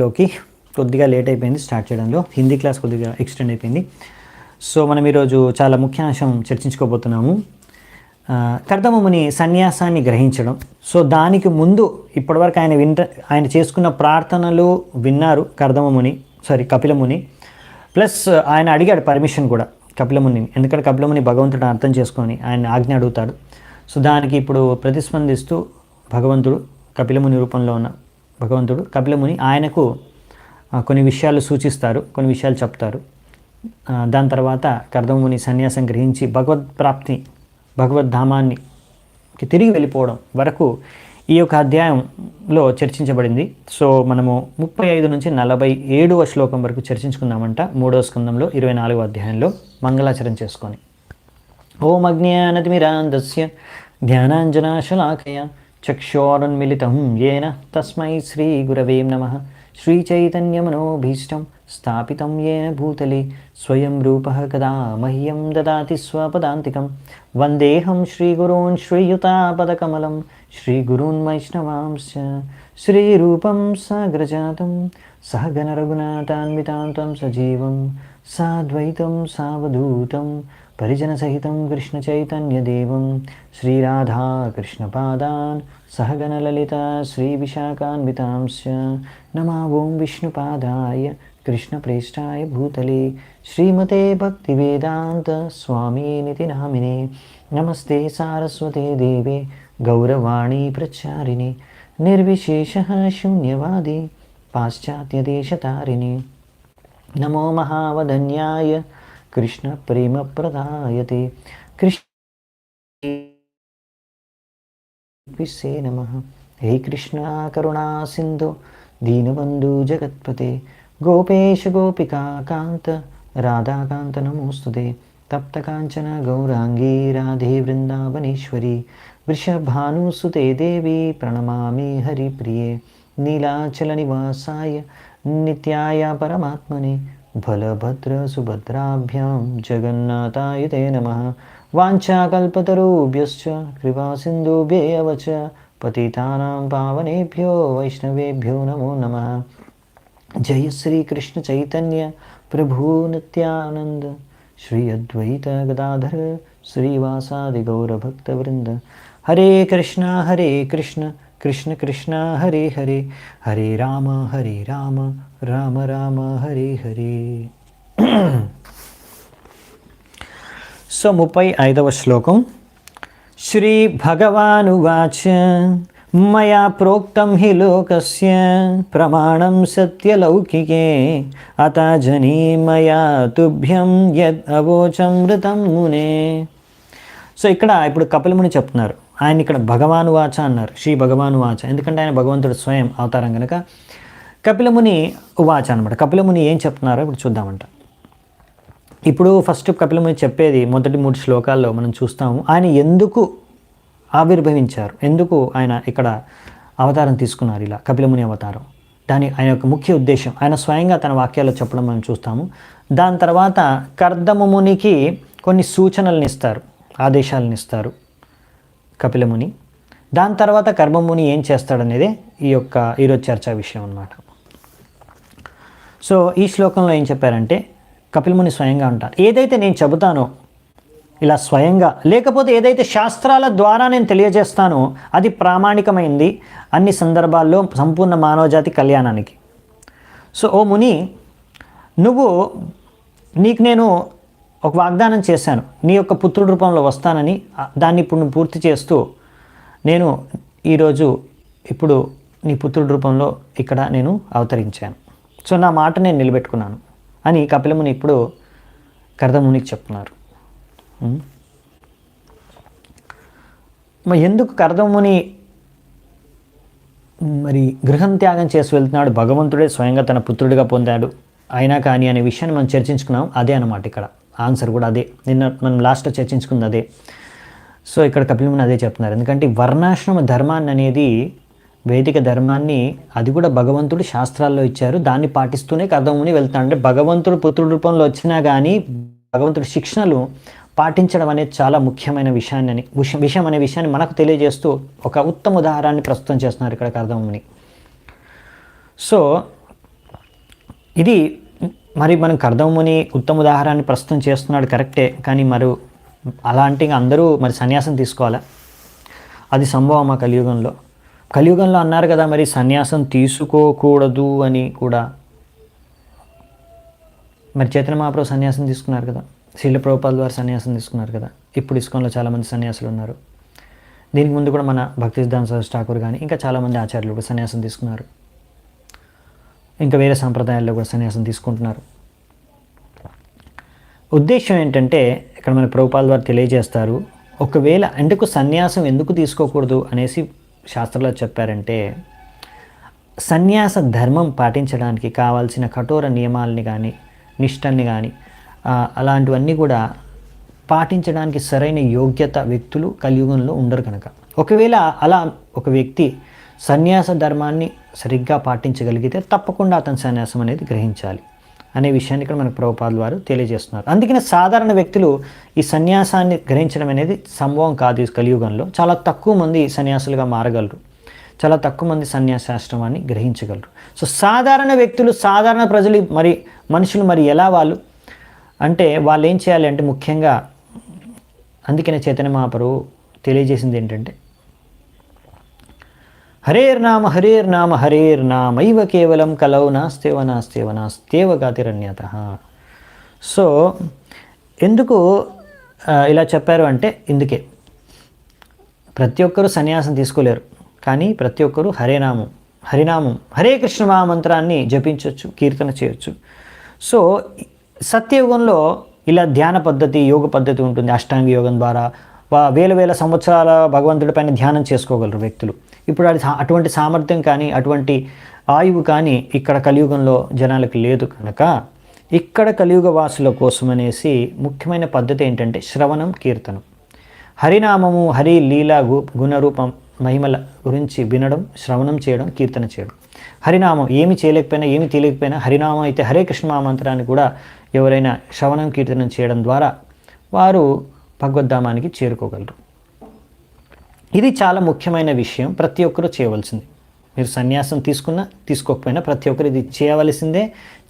లోకి కొద్దిగా లేట్ అయిపోయింది స్టార్ట్ చేయడంలో. హిందీ క్లాస్ కొద్దిగా ఎక్స్టెండ్ అయిపోయింది. సో మనం ఈరోజు చాలా ముఖ్యాంశం చర్చించుకోబోతున్నాము. కర్దమముని సన్యాసాన్ని గ్రహించడం. సో దానికి ముందు ఇప్పటివరకు ఆయన చేసుకున్న ప్రార్థనలు విన్నారు కపిలముని. ప్లస్ ఆయన అడిగాడు పర్మిషన్ కూడా కపిలముని, ఎందుకంటే కపిలముని భగవంతుడిని అర్థం చేసుకొని ఆయన ఆజ్ఞ అడుగుతాడు. సో దానికి ఇప్పుడు ప్రతిస్పందిస్తూ భగవంతుడు కపిలముని రూపంలో ఉన్న భగవంతుడు కపిలముని ఆయనకు కొన్ని విషయాలు సూచిస్తారు, కొన్ని విషయాలు చెప్తారు. దాని తర్వాత కర్దమముని సన్యాసం గ్రహించి భగవద్ధామానికి తిరిగి వెళ్ళిపోవడం వరకు ఈ యొక్క అధ్యాయంలో చర్చించబడింది. సో మనము 35 నుంచి 47వ శ్లోకం వరకు చర్చించుకుందామంట. 3వ స్కందంలో 24వ అధ్యాయంలో మంగళాచరణ చేసుకొని. ఓం అజ్ఞానతిమిరాంధస్య జ్ఞానాంజనాశలాకయ చక్షోరున్మిళితం యేన తస్మై శ్రీగురవే నమః. శ్రీచైతన్యమనోభీష్టం స్థాపితం యేన భూతలే స్వయం రూపః కదా మహ్యం దదాతి స్వపదాంతికం. వందేహం శ్రీగురూన్ శ్రీయుతాపదకమలం శ్రీగురూన్ వైష్ణవాంశ్చ శ్రీరూపం సాగ్రజాతం సహగణ రఘునాథాన్వితాంతం సజీవం సాద్వైతం సావధూతం పరిజనసహితం కృష్ణచైతన్యదేవం శ్రీరాధాకృష్ణపాదాన్ సహగణలలిత శ్రీవిశాఖాన్వితాంశ్చ నమో ఓం విష్ణుపాదాయ కృష్ణప్రేష్టాయ భూతలే శ్రీమతే భక్తివేదాంత స్వామినితి నామినే. నమస్తే సారస్వతే దేవే గౌరవాణి ప్రచారిణి నిర్విశేష శూన్యవాది పాశ్చాత్యదేశతారిణి. నమో మహావదన్యాయ కృష్ణ ప్రేమ ప్రదాయతే కృష్ణే నమః. హే కృష్ణ కరుణా సింధు దీనబంధు జగత్పతే గోపేశ గోపికా కాంత రాధాకాంత నమోస్తుతే. తప్త కాంచన గౌరాంగీ రాధే వృందావనేశ్వరి వృషభానుసుతే దేవి ప్రణమామి హరిప్రియే. నీలాచల నివాసాయ నిత్యాయ పరమాత్మనే బలభద్ర సుభద్రాభ్యాం జగన్నాథాయ తే నమః. వాంఛాకల్పతరుభ్యశ్చ కృపా సింధుభ్యేవ చ పతితానాం పావనేభ్యో వైష్ణవేభ్యో నమో నమః. జయ శ్రీ కృష్ణ చైతన్య ప్రభు నిత్యానంద శ్రీ అద్వైత గదాధర శ్రీవాసాది గౌరభక్తవృంద. హరే కృష్ణ కృష్ణ కృష్ణ హరే హరే హరే రామ రామ రామ హరే హరే. సో 35వ శ్లోకం. శ్రీ భగవానువాచ మయా ప్రోక్తం హి లోకస్య ప్రమాణం సత్యలౌకికే అత జనీ మయా తుభ్యం యద్ అవోచమృతం మునే. సో ఇక్కడ ఇప్పుడు కపిలముని చెప్తున్నారు. ఆయన ఇక్కడ భగవానువాచ అన్నారు, శ్రీ భగవానువాచ, ఎందుకంటే ఆయన భగవంతుడు స్వయం అవతారం కనుక కపిలముని ఉవాచ అనమాట. కపిలముని ఏం చెప్తున్నారో ఇప్పుడు చూద్దామంట. ఇప్పుడు ఫస్ట్ కపిలముని చెప్పేది మొదటి 3 శ్లోకాల్లో మనం చూస్తాము. ఆయన ఎందుకు ఆవిర్భవించారు, ఎందుకు ఆయన ఇక్కడ అవతారం తీసుకున్నారు, ఇలా కపిలముని అవతారం, ఆయన యొక్క ముఖ్య ఉద్దేశం ఆయన స్వయంగా తన వాక్యాల్లో చెప్పడం మనం చూస్తాము. దాని తర్వాత కర్దమమునికి కొన్ని సూచనలను ఇస్తారు, ఆదేశాలను ఇస్తారు కపిలముని. దాని తర్వాత కర్మముని ఏం చేస్తాడనేదే ఈరోజు చర్చా విషయం అన్నమాట. సో ఈ శ్లోకంలో ఏం చెప్పారంటే కపిలముని స్వయంగా అంటారు, ఏదైతే నేను చెబుతానో ఇలా స్వయంగా, లేకపోతే ఏదైతే శాస్త్రాల ద్వారా నేను తెలియజేస్తానో అది ప్రామాణికమైంది అన్ని సందర్భాల్లో సంపూర్ణ మానవజాతి కళ్యాణానికి. సో ఓ ముని, నీకు నేను ఒక వాగ్దానం చేశాను, నీ యొక్క పుత్రుడి రూపంలో వస్తానని. దాన్ని ఇప్పుడు నువ్వు పూర్తి చేస్తూ నేను ఇప్పుడు నీ పుత్రుడి రూపంలో ఇక్కడ నేను అవతరించాను. సో నా మాట నేను నిలబెట్టుకున్నాను అని కపిలముని ఇప్పుడు కర్దమునికి చెప్తున్నారు. ఎందుకు కర్దముని మరి గృహం త్యాగం చేసి వెళ్తున్నాడు, భగవంతుడే స్వయంగా తన పుత్రుడిగా పొందాడు అయినా కానీ అనే విషయాన్ని మనం చర్చించుకున్నాం. అదే అన్నమాట ఇక్కడ ఆన్సర్ కూడా అదే. నిన్న మనం లాస్ట్లో చర్చించుకుంది అదే. సో ఇక్కడ కపిలముని అదే చెప్తున్నారు. ఎందుకంటే వర్ణాశ్రమ ధర్మాన్ని అనేది, వేదిక ధర్మాన్ని, అది కూడా భగవంతుడు శాస్త్రాల్లో ఇచ్చారు, దాన్ని పాటిస్తూనే కర్దముని వెళ్తున్నాడు. అంటే భగవంతుడు పుత్రుడి రూపంలో వచ్చినా కానీ భగవంతుడి శిక్షణలు పాటించడం అనేది చాలా ముఖ్యమైన విషయం అనే విషయాన్ని మనకు తెలియజేస్తూ ఒక ఉత్తమ ఉదాహరణని ప్రస్తుతం చేస్తున్నారు ఇక్కడ కర్దముని. సో ఇది మరి మనకు కర్దముని ఉత్తమ ఉదాహరణని ప్రస్తుతం చేస్తున్నాడు కరెక్టే, కానీ మరి అలాంటి అందరూ మరి సన్యాసం తీసుకోవాలా? అది సంభవమా కలియుగంలో? కలియుగంలో అన్నారు కదా మరి సన్యాసం తీసుకోకూడదు అని కూడా. మరి చైతన్య మహాప్రభు సన్యాసం తీసుకున్నారు కదా, శ్రీల ప్రభుపాదుల వారు సన్యాసం తీసుకున్నారు కదా, ఇప్పుడు ఇస్కాన్లో చాలామంది సన్యాసులు ఉన్నారు. దీనికి ముందు కూడా మన భక్తి సిద్ధాంత సరస్వతి ఠాకూర్ కానీ ఇంకా చాలామంది ఆచార్యులు కూడా సన్యాసం తీసుకున్నారు. ఇంకా వేరే సాంప్రదాయాల్లో కూడా సన్యాసం తీసుకుంటున్నారు. ఉద్దేశం ఏంటంటే ఇక్కడ మన ప్రభుపాదుల వారు తెలియజేస్తారు, ఒకవేళ ఎందుకు సన్యాసం ఎందుకు తీసుకోకూడదు అనేసి శాస్త్రంలో చెప్పారంటే, సన్యాస ధర్మం పాటించడానికి కావాల్సిన కఠోర నియమాలని కానీ నిష్టల్ని కానీ అలాంటివన్నీ కూడా పాటించడానికి సరైన యోగ్యత వ్యక్తులు కలియుగంలో ఉండరు కనుక, ఒకవేళ అలా ఒక వ్యక్తి సన్యాస ధర్మాన్ని సరిగ్గా పాటించగలిగితే తప్పకుండా అతని సన్యాసం అనేది గ్రహించాలి అనే విషయాన్ని ఇక్కడ మనకు ప్రభుపాదుల వారు తెలియజేస్తున్నారు. అందుకనే సాధారణ వ్యక్తులు ఈ సన్యాసాన్ని గ్రహించడం అనేది సంభవం కాదు. కలియుగంలో చాలా తక్కువ మంది సన్యాసులుగా మారగలరు, చాలా తక్కువ మంది సన్యాసాశ్రమాన్ని గ్రహించగలరు. సో సాధారణ వ్యక్తులు, సాధారణ ప్రజలు, మరి మనుషులు మరి ఎలా వాళ్ళు అంటే వాళ్ళు ఏం చేయాలి అంటే, ముఖ్యంగా అందుకనే చైతన్య మహాప్రభు తెలియజేసింది ఏంటంటే, హరేర్నామ హరేర్నామ హరేర్నామైవ కేవలం కలౌ నాస్తేవ నాస్తేవ నాస్తేవ గాతిరన్యతః. సో ఎందుకు ఇలా చెప్పారు అంటే, ఇందుకే ప్రతి ఒక్కరూ సన్యాసం తీసుకోలేరు, కానీ ప్రతి ఒక్కరూ హరినామం హరే కృష్ణ మహామంత్రాన్ని జపించవచ్చు, కీర్తన చేయొచ్చు. సో సత్యయుగంలో ఇలా ధ్యాన పద్ధతి, యోగ పద్ధతి ఉంటుంది. అష్టాంగ యోగం ద్వారా వేల సంవత్సరాల భగవంతుడి పైన ధ్యానం చేసుకోగలరు వ్యక్తులు. ఇప్పుడు అది అటువంటి సామర్థ్యం కానీ అటువంటి ఆయువు కానీ ఇక్కడ కలియుగంలో జనాలకు లేదు కనుక, ఇక్కడ కలియుగ వాసుల కోసం అనేసి ముఖ్యమైన పద్ధతి ఏంటంటే శ్రవణం, కీర్తనం. హరినామము, హరి లీలా గుణరూపం మహిమల గురించి వినడం, శ్రవణం చేయడం, కీర్తన చేయడం. హరినామం ఏమి చేయలేకపోయినా, ఏమి తెలియకపోయినా, హరినామం అయితే హరే కృష్ణ మహామంత్రాన్ని కూడా ఎవరైనా శ్రవణం, కీర్తనం చేయడం ద్వారా వారు భగవద్ధామానికి చేరుకోగలరు. ఇది చాలా ముఖ్యమైన విషయం, ప్రతి ఒక్కరూ చేయవలసింది. మీరు సన్యాసం తీసుకున్నా తీసుకోకపోయినా ప్రతి ఒక్కరు ఇది చేయవలసిందే,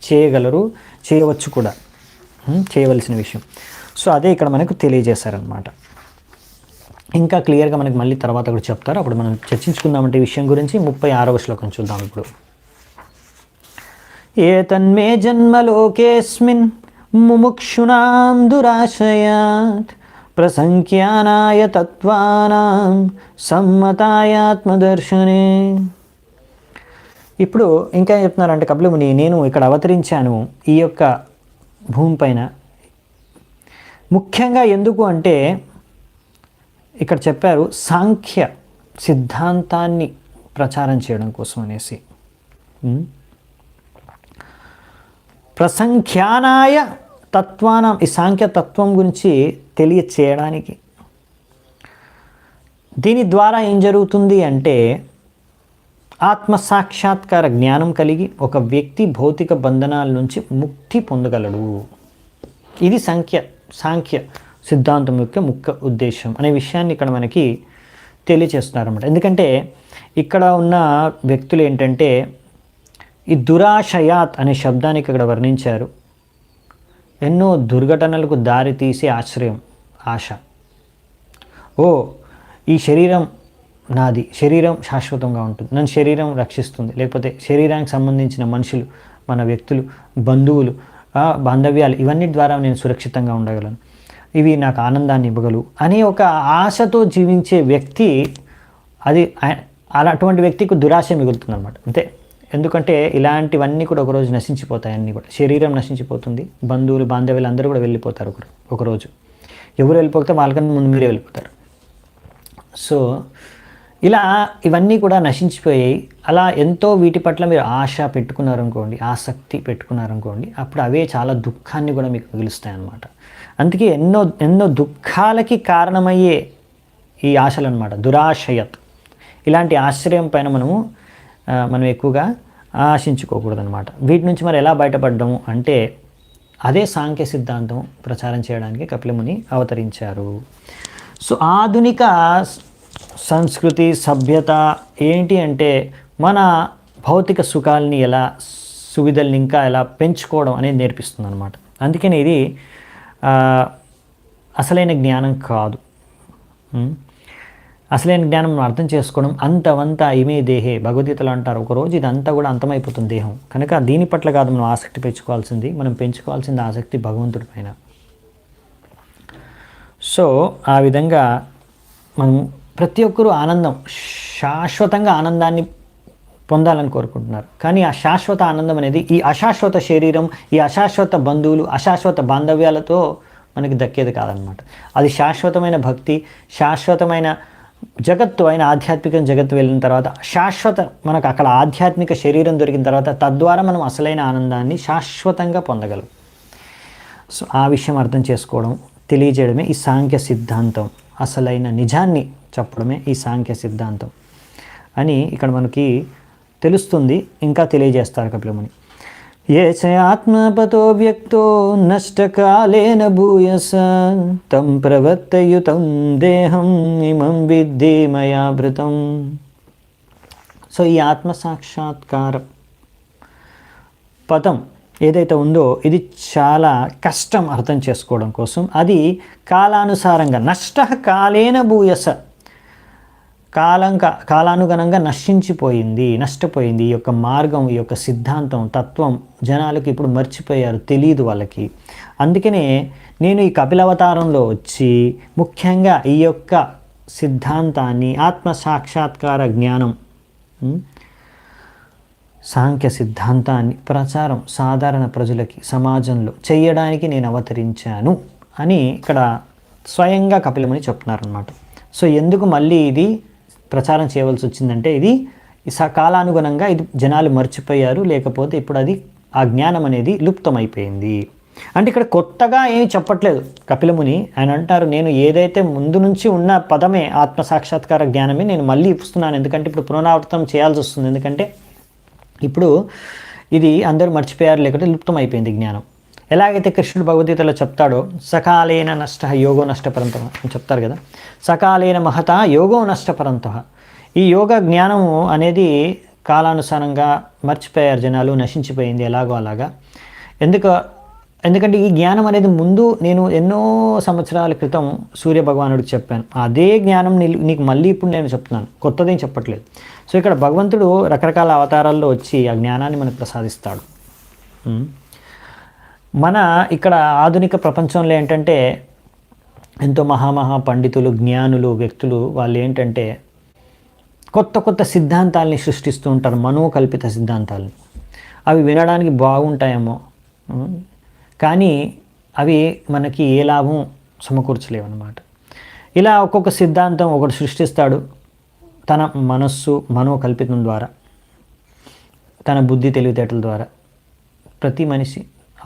చేయగలరు, చేయవచ్చు కూడా, చేయవలసిన విషయం. సో అదే ఇక్కడ మనకు తెలియజేశారనమాట. ఇంకా క్లియర్గా మనకి మళ్ళీ తర్వాత కూడా చెప్తారు, అప్పుడు మనం చర్చించుకుందామంటే ఈ విషయం గురించి. 36వ శ్లోకం చూద్దాం ఇప్పుడు. ఏతన్మే జన్మలోకేస్మిన్ ముముక్షునాం దురాశయాత్ ప్రసంఖ్యానాయ తత్వానాం సమ్మతాయాత్మదర్శనే. ఇప్పుడు ఇంకా చెప్తున్నారంటే కపిలముని, నేను ఇక్కడ అవతరించాను ఈ యొక్క భూమిపైన ముఖ్యంగా ఎందుకు అంటే, ఇక్కడ చెప్పారు సాంఖ్య సిద్ధాంతాన్ని ప్రచారం చేయడం కోసం అనేసి. ప్రసంఖ్యానాయ తత్వానం, ఈ సాంఖ్య తత్వం గురించి తెలియచేయడానికి. దీని ద్వారా ఏం జరుగుతుంది అంటే, ఆత్మసాక్షాత్కార జ్ఞానం కలిగి ఒక వ్యక్తి భౌతిక బంధనాల నుంచి ముక్తి పొందగలడు. ఇది సాంఖ్య సిద్ధాంతం యొక్క ముఖ్య ఉద్దేశం అనే విషయాన్ని ఇక్కడ మనకి తెలియచేస్తున్నారన్నమాట. ఎందుకంటే ఇక్కడ ఉన్న వ్యక్తులు ఏంటంటే, ఈ దురాశయాత్ అనే శబ్దానికి ఇక్కడ వర్ణించారు. ఎన్నో దుర్ఘటనలకు దారి తీసే ఆశ్రయం, ఆశ. ఈ శరీరం నాది, శరీరం శాశ్వతంగా ఉంటుంది, నన్ను శరీరం రక్షిస్తుంది, లేకపోతే శరీరానికి సంబంధించిన మనుషులు, మన వ్యక్తులు, బంధువులు, బాంధవ్యాలు, ఇవన్నీ ద్వారా నేను సురక్షితంగా ఉండగలను, ఇవి నాకు ఆనందాన్ని ఇవ్వగలవు అనే ఒక ఆశతో జీవించే వ్యక్తి, అది అటువంటి వ్యక్తికి దురాశ మిగులుతుంది అనమాట. అంతే. ఎందుకంటే ఇలాంటివన్నీ కూడా ఒకరోజు నశించిపోతాయి. అన్నీ కూడా శరీరం నశించిపోతుంది, బంధువులు, బాంధవ్యులు అందరూ కూడా వెళ్ళిపోతారు ఒకరోజు. ఎవరు వెళ్ళిపోతే వాళ్ళకన్నా ముందు మీరే వెళ్ళిపోతారు. సో ఇలా ఇవన్నీ కూడా నశించిపోయాయి. అలా ఎంతో వీటి పట్ల మీరు ఆశ పెట్టుకున్నారనుకోండి, ఆసక్తి పెట్టుకున్నారనుకోండి, అప్పుడు అవే చాలా దుఃఖాన్ని కూడా మీకు మిగులుస్తాయి అన్నమాట. అందుకే ఎన్నో దుఃఖాలకి కారణమయ్యే ఈ ఆశలు అన్నమాట, దురాశయత్. ఇలాంటి ఆశ్రయం పైన మనం ఎక్కువగా ఆశించుకోకూడదన్నమాట. వీటి నుంచి మరి ఎలా బయటపడ్డాము అంటే, అదే సాంఖ్య సిద్ధాంతం ప్రచారం చేయడానికి కపిలముని అవతరించారు. సో ఆధునిక సంస్కృతి, సభ్యత ఏంటి అంటే, మన భౌతిక సుఖాలని ఎలా సువిధల్ని ఇంకా ఎలా పెంచుకోవడం అనేది నేర్పిస్తుంది అనమాట. అందుకని ఇది అసలైన జ్ఞానం కాదు. అసలైన జ్ఞానం మనం అర్థం చేసుకోవడం అంతవంతా ఇమే దేహే, భగవద్గీతలో అంటారు ఒకరోజు ఇదంతా కూడా అంతమైపోతుంది దేహం. కనుక దీని పట్ల కాదు మనం ఆసక్తి పెంచుకోవాల్సింది, మనం పెంచుకోవాల్సింది ఆసక్తి భగవంతుడి పైన. సో ఆ విధంగా మనం ప్రతి ఒక్కరూ ఆనందం, శాశ్వతంగా ఆనందాన్ని పొందాలని కోరుకుంటున్నారు. కానీ ఆ శాశ్వత ఆనందం అనేది ఈ అశాశ్వత శరీరం, ఈ అశాశ్వత బంధువులు, అశాశ్వత బాంధవ్యాలతో మనకి దక్కేది కాదనమాట. అది శాశ్వతమైన భక్తి, శాశ్వతమైన జగత్తు అయిన ఆధ్యాత్మిక జగత్తు వెళ్ళిన తర్వాత శాశ్వత మనకు అక్కడ ఆధ్యాత్మిక శరీరం దొరికిన తర్వాత తద్వారా మనం అసలైన ఆనందాన్ని శాశ్వతంగా పొందగలం. సో ఆ విషయం అర్థం చేసుకోవడం, తెలియజేయడమే ఈ సాంఖ్య సిద్ధాంతం. అసలైన నిజాన్ని చెప్పడమే ఈ సాంఖ్య సిద్ధాంతం అని ఇక్కడ మనకి తెలుస్తుంది. ఇంకా తెలియజేస్తారు కపిలముని. ఏ చ ఆత్మపతో వ్యక్తో నష్టకాలేన భూయస తం ప్రవర్తయుతం దేహం ఇమం విద్ధి మయా భృతం. సో ఈ ఆత్మసాక్షాత్కార పదం ఏదైతే ఉందో ఇది చాలా కష్టం అర్థం చేసుకోవడం కోసం. అది కాలానుసారంగా నష్ట కాలేన భూయస, కాలానుగుణంగా నష్టపోయింది. ఈ యొక్క మార్గం, ఈ యొక్క సిద్ధాంతం, తత్వం జనాలకి ఇప్పుడు మర్చిపోయారు, తెలియదు వాళ్ళకి. అందుకనే నేను ఈ కపిలవతారంలో వచ్చి ముఖ్యంగా ఈ యొక్క సిద్ధాంతాన్ని, ఆత్మ సాక్షాత్కార జ్ఞానం, సాంఖ్య సిద్ధాంతాన్ని ప్రచారం సాధారణ ప్రజలకి సమాజంలో చేయడానికి నేను అవతరించాను అని ఇక్కడ స్వయంగా కపిలముని చెప్తున్నారనమాట. సో ఎందుకు మళ్ళీ ఇది ప్రచారం చేయవలసి వచ్చిందంటే ఇది కాలానుగుణంగా ఇది జనాలు మర్చిపోయారు, లేకపోతే ఇప్పుడు అది ఆ జ్ఞానం అనేది లుప్తమైపోయింది. అంటే ఇక్కడ కొత్తగా ఏమి చెప్పట్లేదు కపిలముని. ఆయన అంటారు నేను ఏదైతే ముందు నుంచి ఉన్న పదమే ఆత్మసాక్షాత్కార జ్ఞానమే నేను మళ్ళీ ఇస్తున్నాను. ఎందుకంటే ఇప్పుడు పునరావృతం చేయాల్సి వస్తుంది. ఎందుకంటే ఇప్పుడు ఇది అందరూ మర్చిపోయారు, లేకపోతే లుప్తం అయిపోయింది జ్ఞానం. ఎలాగైతే కృష్ణుడు భగవద్గీతలో చెప్తాడో సకాలేన నష్ట యోగో నష్టపరంతః అని చెప్తారు కదా, సకాలేన మహత యోగో నష్టపరంతః. ఈ యోగ జ్ఞానము అనేది కాలానుసారంగా మర్చిపోయారు జనాలు, నశించిపోయింది ఎలాగో అలాగా. ఎందుకంటే ఈ జ్ఞానం అనేది ముందు నేను ఎన్నో సంవత్సరాల క్రితం సూర్య భగవానుడికి చెప్పాను. అదే జ్ఞానం నీకు మళ్ళీ ఇప్పుడు నేను చెప్తున్నాను, కొత్తదేం చెప్పట్లేదు. సో ఇక్కడ భగవంతుడు రకరకాల అవతారాల్లో వచ్చి ఆ జ్ఞానాన్ని మనకు ప్రసాదిస్తాడు. మన ఇక్కడ ఆధునిక ప్రపంచంలో ఏంటంటే ఎంతో మహామహా పండితులు, జ్ఞానులు, వ్యక్తులు వాళ్ళు ఏంటంటే కొత్త కొత్త సిద్ధాంతాలని సృష్టిస్తూ ఉంటారు, మనోకల్పిత సిద్ధాంతాలని. అవి వినడానికి బాగుంటాయేమో కానీ అవి మనకి ఏ లాభం సమకూర్చలేవు అన్నమాట. ఇలా ఒక్కొక్క సిద్ధాంతం ఒకటి సృష్టిస్తాడు తన మనస్సు, మనోకల్పితం ద్వారా, తన బుద్ధి తెలివితేటల ద్వారా. ప్రతి మనిషి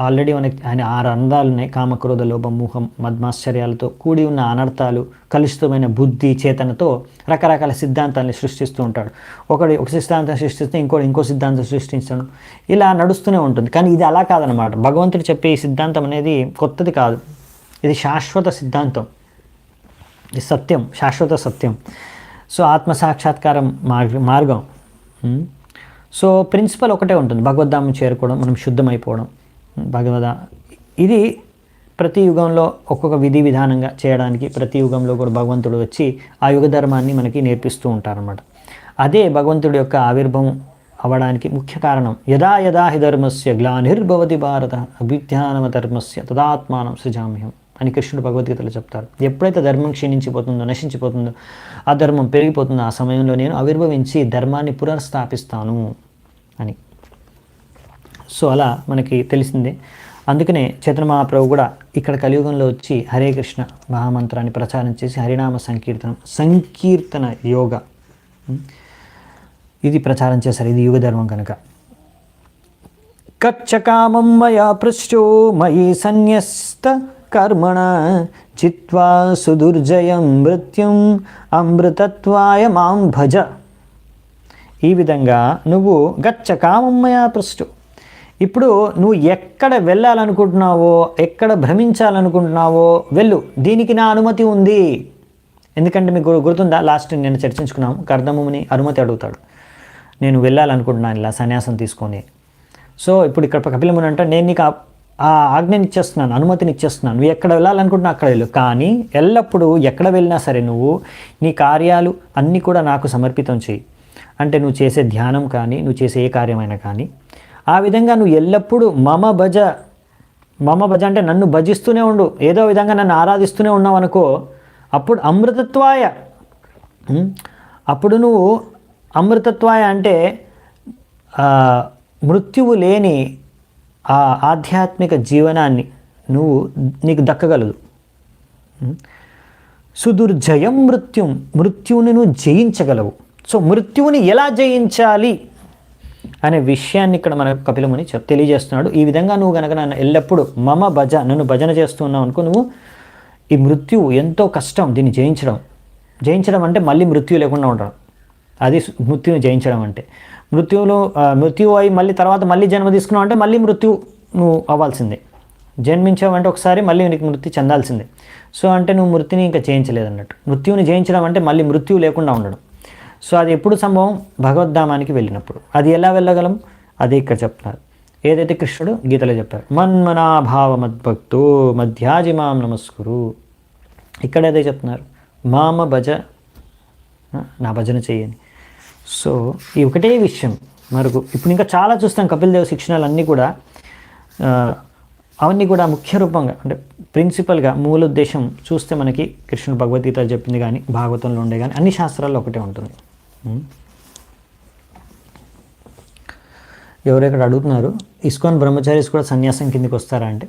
ఆల్రెడీ మనకి ఆయన 6 అందాలు ఉన్నాయి, కామక్రోధ లోభ మోహం మద్మాశ్చర్యాలతో కూడి ఉన్న అనర్థాలు, కలుషితమైన బుద్ధి చేతనతో రకరకాల సిద్ధాంతాన్ని సృష్టిస్తూ ఉంటాడు. ఒక సిద్ధాంతం సృష్టిస్తే ఇంకో సిద్ధాంతం సృష్టించడం, ఇలా నడుస్తూనే ఉంటుంది. కానీ ఇది అలా కాదనమాట. భగవంతుడు చెప్పే ఈ సిద్ధాంతం అనేది కొత్తది కాదు, ఇది శాశ్వత సిద్ధాంతం, ఇది సత్యం, శాశ్వత సత్యం. సో ఆత్మసాక్షాత్కారం మార్గం. సో ప్రిన్సిపల్ ఒకటే ఉంటుంది, భగవద్ధామం చేరుకోవడం, మనం శుద్ధమైపోవడం. ఇది ప్రతి యుగంలో ఒక్కొక్క విధి విధానంగా చేయడానికి ప్రతి యుగంలో కూడా భగవంతుడు వచ్చి ఆ యుగ ధర్మాన్ని మనకి నేర్పిస్తూ ఉంటారన్నమాట. అదే భగవంతుడి యొక్క ఆవిర్భావం అవ్వడానికి ముఖ్య కారణం. యదా యదా హి ధర్మస్య గ్లానిర్భవతి భారత అభ్యుత్థానమ ధర్మస్య తదాత్మానం సృజామ్యహం అని కృష్ణుడు భగవద్గీతలో చెప్తారు. ఎప్పుడైతే ధర్మం క్షీణించిపోతుందో, నశించిపోతుందో, ఆ ధర్మం పెరిగిపోతుందో, ఆ సమయంలో నేను ఆవిర్భవించి ధర్మాన్ని పునర్స్థాపిస్తాను అని. సో అలా మనకి తెలిసిందే. అందుకనే చైతన్య మహాప్రభు కూడా ఇక్కడ కలియుగంలో వచ్చి హరే కృష్ణ మహామంత్రాన్ని ప్రచారం చేసి హరినామ సంకీర్తన యోగ ఇది ప్రచారం చేశారు. ఇది యుగ ధర్మం కనుక. కచ్చకామం మయా పృష్టో మయి సన్యస్త కర్మణ చిత్వా సుదుర్జయం మృత్యుం అమృతత్వాయ మాం భజ. ఈ విధంగా నువ్వు గచ్చకామం మయా పృష్టో, ఇప్పుడు నువ్వు ఎక్కడ వెళ్ళాలనుకుంటున్నావో, ఎక్కడ భ్రమించాలనుకుంటున్నావో వెళ్ళు, దీనికి నా అనుమతి ఉంది. ఎందుకంటే మీకు గుర్తుందా, లాస్ట్ నేను చర్చించుకున్నాము, కర్దముని అనుమతి అడుగుతాడు, నేను వెళ్ళాలనుకుంటున్నాను ఇలా సన్యాసం తీసుకొని. సో ఇప్పుడు ఇక్కడ కపిల ముని అంటే నేను నీకు ఆ ఆజ్ఞని ఇచ్చేస్తున్నాను, అనుమతిని ఇచ్చేస్తున్నాను, నువ్వు ఎక్కడ వెళ్ళాలనుకుంటున్నా అక్కడ వెళ్ళు, కానీ ఎల్లప్పుడూ ఎక్కడ వెళ్ళినా సరే నువ్వు నీ కార్యాలు అన్నీ కూడా నాకు సమర్పితం చేయి. అంటే నువ్వు చేసే ధ్యానం కానీ నువ్వు చేసే ఏ కార్యమైనా కానీ ఆ విధంగా నువ్వు ఎల్లప్పుడూ మమ భజ అంటే నన్ను భజిస్తూనే ఉండు, ఏదో విధంగా నన్ను ఆరాధిస్తూనే ఉన్నావు అనుకో, అప్పుడు అమృతత్వాయ, అప్పుడు నువ్వు అమృతత్వాయ అంటే మృత్యువు లేని ఆ ఆధ్యాత్మిక జీవనాన్ని నీకు దక్కగలదు. సుదుర్జయం మృత్యువుని నువ్వు జయించగలవు. సో మృత్యువుని ఎలా జయించాలి అనే విషయాన్ని ఇక్కడ మన కపిల ముని తెలియజేస్తున్నాడు. ఈ విధంగా నువ్వు కనుక నన్ను ఎల్లప్పుడూ మమ భజ, నన్ను భజన చేస్తున్నావు అనుకో, నువ్వు ఈ మృత్యువు ఎంతో కష్టం దీన్ని జయించడం అంటే మళ్ళీ మృత్యు లేకుండా ఉండడం, అది మృత్యుని జయించడం అంటే. మృత్యువు అయి మళ్ళీ తర్వాత మళ్ళీ జన్మ తీసుకున్నావు అంటే మళ్ళీ మృత్యు నువ్వు అవ్వాల్సిందే, జన్మించావంటే ఒకసారి మళ్ళీ నీకు మృత్యు చెందాల్సిందే. సో అంటే నువ్వు మృత్యుని ఇంకా జయించలేదన్నట్టు. మృత్యువుని జయించడం అంటే మళ్ళీ మృత్యువు లేకుండా ఉండడం. సో అది ఎప్పుడు సంభవం? భగవద్ధామానికి వెళ్ళినప్పుడు. అది ఎలా వెళ్ళగలం? అదే ఇక్కడ చెప్తున్నారు, ఏదైతే కృష్ణుడు గీతలో చెప్పారు, మన్మనాభావ మద్భక్తో మధ్యాజిమాం నమస్కురు. ఇక్కడ అదే చెప్తున్నారు, మామ భజ, నా భజన చేయని. సో ఈ ఒకటే విషయం మనకు ఇప్పుడు ఇంకా చాలా చూస్తాం. కపిల్ దేవ్ శిక్షణలు అన్నీ కూడా అవన్నీ కూడా ముఖ్య రూపంగా అంటే ప్రిన్సిపల్గా మూల ఉద్దేశం చూస్తే మనకి కృష్ణుడు భగవద్గీత చెప్పింది కానీ భాగవతంలో ఉండే కానీ అన్ని శాస్త్రాల్లో ఒకటే ఉంటుంది. ఎవరెక్కడ అడుగుతున్నారు, ఇస్కాన్ బ్రహ్మచారీస్ కూడా సన్యాసం కిందకి వస్తారా అంటే,